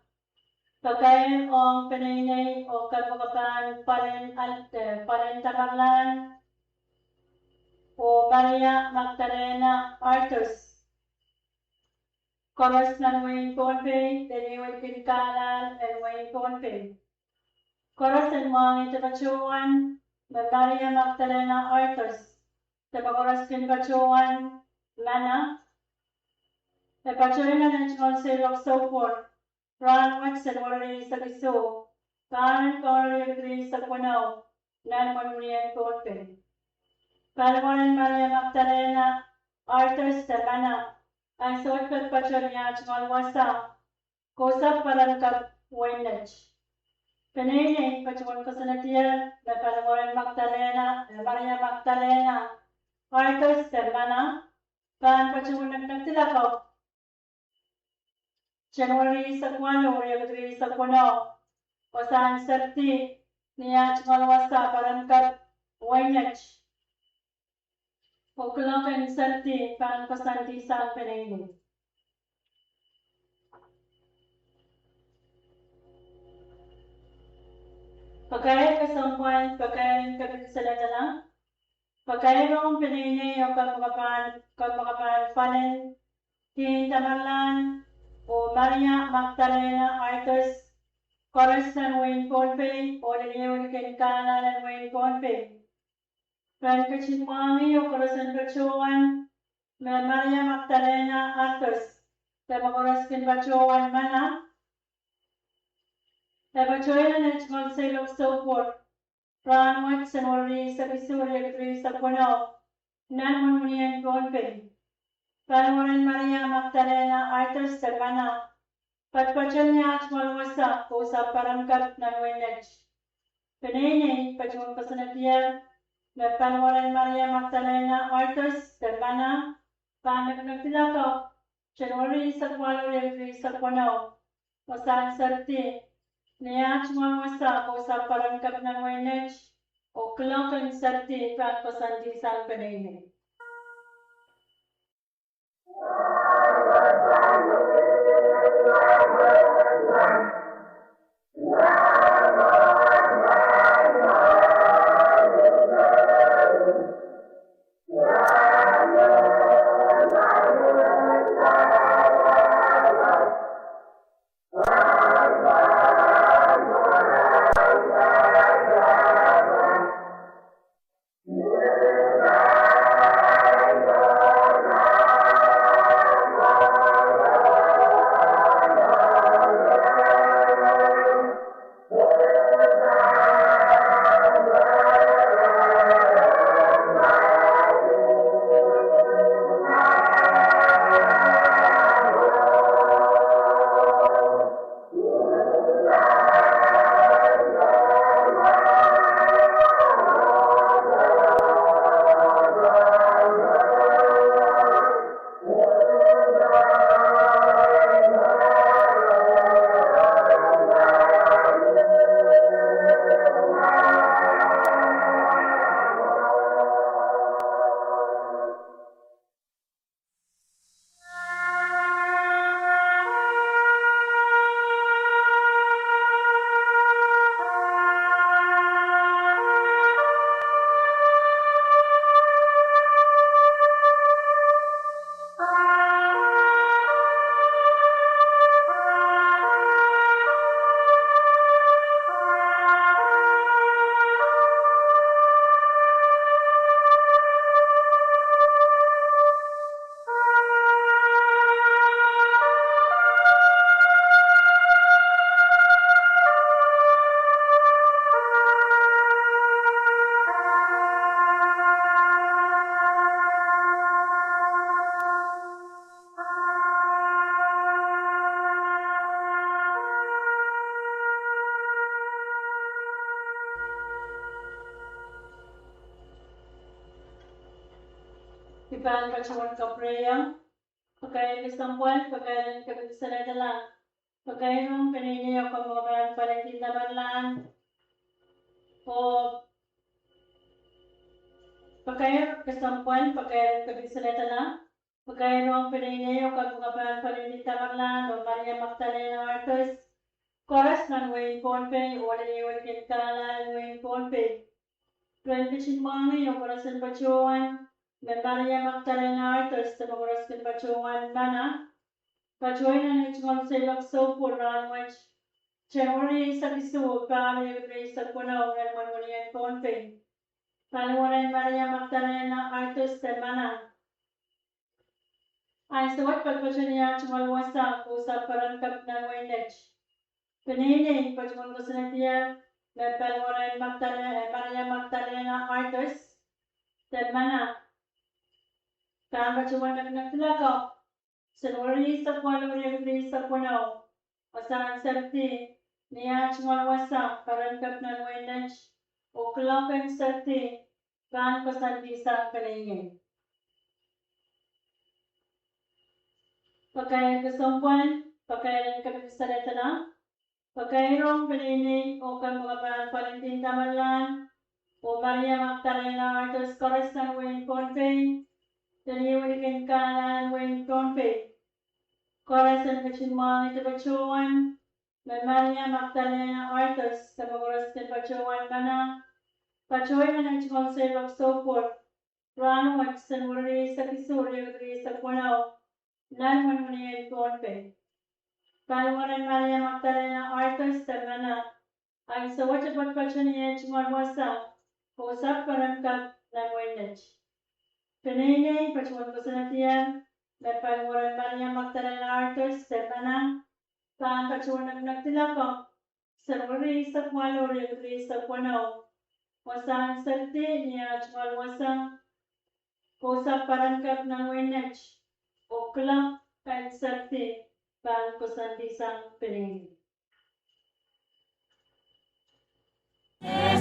Pagkain ang panainay o kapagapan palen tamarlan o Maria Magdalena Arthurs. Chorus ng Wayne Pohnpei, Daniel Kinkalan and Wayne Pohnpei. Chorus ng mga itabachuan, Maria Magdalena Arthurs. Tabakoras kinbachuan, Mana. Epachorina National Sale of Support, Ron Watson Warri sa Kiso, Karen Corey sa Punaw, Nan Manurian Pohnpei. Palawanan Maria Magdalena, Arthur Stefana, ang suot pagpachorina at malwasa, kusap palangkap Wenech. Pinili, pachuan ko sa natiyan, na palawanan Magdalena, Maria Magdalena, Arthur Stefana, kan pachuan nagtilakaw, January sa kwano, February sa kwano, wasan serti, niya chumalwasa palangkap Wenech. Pagkulakan serti, kan pasanti sa pinili. Pagkain kesampuan, pagkain kabisalatala. Pagkain ang pinili o kapagapan palen, Tamarlan, o Maria Magdalena Arthurs, Chorus ng Wayne Pohnpei, o Daniel Kinkalan ng Wayne Pohnpei. Kanchinwangi o Chorus ng Bachuan, Maria Magdalena Arthurs, Tabakoras Kinbachuan Mana. Tabachuan ng National Sale of Support, Ron Watson Warri sa Kisuri sa Punaw, Nan Manurian Pohnpei. Palawanan Maria Magdalena Arthurs Stefana, patpachan niya at malwasa o sa parangkat ng Wenech. Pinili, pachuan pasanatiyan, na palawanan Maria Magdalena Arthurs Stefana, panak nagtilakaw, January sa kwalo sa Punaw, wasaan sarti, niya at malwasa o sa parangkat ng Wenech, o kalakan sarti, pan pasandisan pinili. Iban Pachawan Kaprayang, Pagkain Kasampuan, Pagkain Kapisaladalang, Pagkain Panini o Pamabayan Palatin Tabanlan, o Pagkain Kasampuan, Pagkain Kapisaladalang, Pagkain Panini o Pamabayan Palatin Tabanlan, o Maria Magdalena Artos, Chorus ng Wayne Pohnpei, o Wala Kinkalan Wayne Pohnpei. Rendition Mami, o Corazon Pachuan, Maria Magdalena Artos, the Corazon Pachuan Mana, Pachuan and its Conselok so for Ranwich, Chemori Sakisu, Pali, Grace of Puno, and Mamurian Pohnpei, Paluan and Maria Magdalena Artos, the Mana. I saw what Pachuania Chumalwasa, who's up Parankap Nanwinich. Panini, Pachuan Gosanatia. Paluan and Maria Magdalena Artos, the Mana. Pachuan Nagnatilako, Senori sa Pwuhng sa Puno, Asan Sarti, Nia Chumalwasa, Parankap ng Winach, o Klokan Sarti, Pan Pasandi sa Paningin. Pagkain Kasampuan, Pagkain Kapisalatan, Pagkairong Panini o Kamagapan Palintin Tamanlan o Maria Magdalena Artos Chorus ng Wayne Pohnpei, Taniwalikin Kalan Wayne Pohnpei, Chorus ng Kachinmang ito Pachuan, Maria Magdalena Artos, Kamagoras ng Pachuan Mana, Pachuan na ng Chikonsel of Sopor, Ranwat Sanwari sa Kisuri sa Puno, Nanwanian Pohnpei. Paluan Maria Magdalena Artos Tamana, ay sa wachapat Pachuanian Chumalwasa, Usap Parankap ng Winach. Panini, Pachuan Kusanatian, Paluan Maria Magdalena Artos Tamana, Paan Pachuan Nagnatilako, Sarwari sa Pwuhng, sa Puno, Wasang Sarti niya Chumalwasa, Usap Parankap ng Winach, Ukla kan Sarti, Paan Kusandisang Panini. Yeah.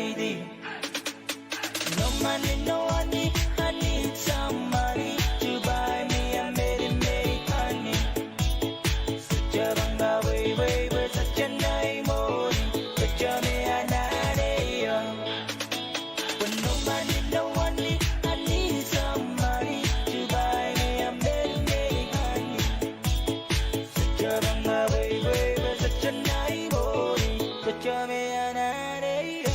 lady. No money, no honey, I need some money to buy me a made honey. Such a banga way, but such a nice morning. Such a me a nadeyo. When no money, no honey, I need some money to buy me a made honey. Such a banga way, but such a nice morning. Such a me a nadeyo.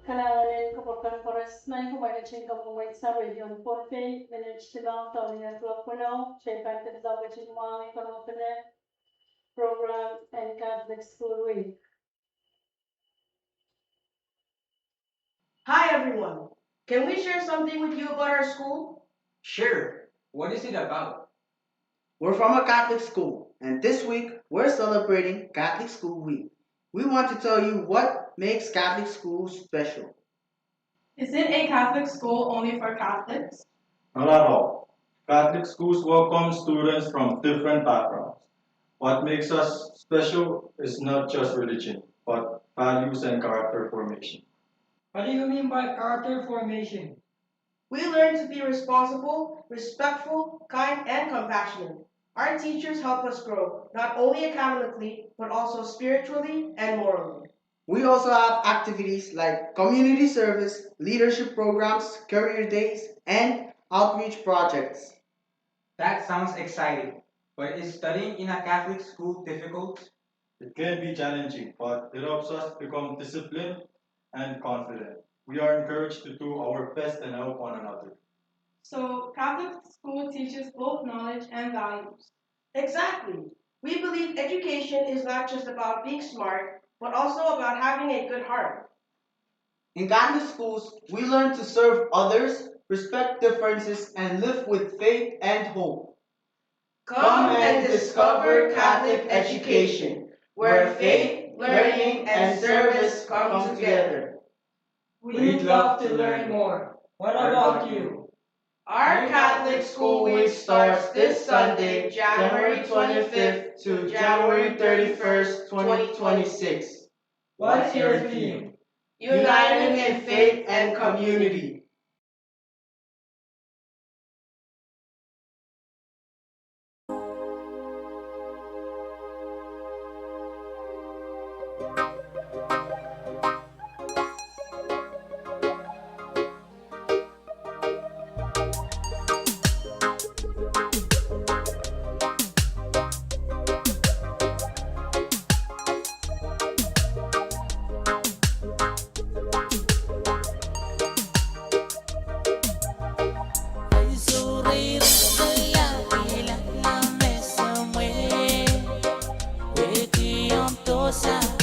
Kanalanin kapag Forest 9 kumagachin kapag sa radio ng Pohnpei, manage silang taon ng 12.0, siya ipantin sa kapagachin mga ikonomi program and Catholic School Week. Hi everyone! Can we share something with you about our school? Sure. What is it about? We're from a Catholic school, and this week we're celebrating Catholic School Week. We want to tell you what makes Catholic schools special. Is it a Catholic school only for Catholics? Not at all. Catholic schools welcome students from different backgrounds. What makes us special is not just religion, but values and character formation. What do you mean by character formation? We learn to be responsible, respectful, kind, and compassionate. Our teachers help us grow, not only academically, but also spiritually and morally. We also have activities like community service, leadership programs, career days, and outreach projects. That sounds exciting. But is studying in a Catholic school difficult? It can be challenging, but it helps us become disciplined and confident. We are encouraged to do our best and help one another. So, Catholic school teaches both knowledge and values. Exactly. We believe education is not just about being smart, but also about having a good heart. In Catholic schools, we learn to serve others, respect differences, and live with faith and hope. Come and discover Catholic education, where faith, learning, and service come together. We'd love to learn more. What about you? Our Catholic School Week starts this Sunday, January 25th to January 31st, 2026. What's your theme? Uniting in faith and community. Somewhere, where the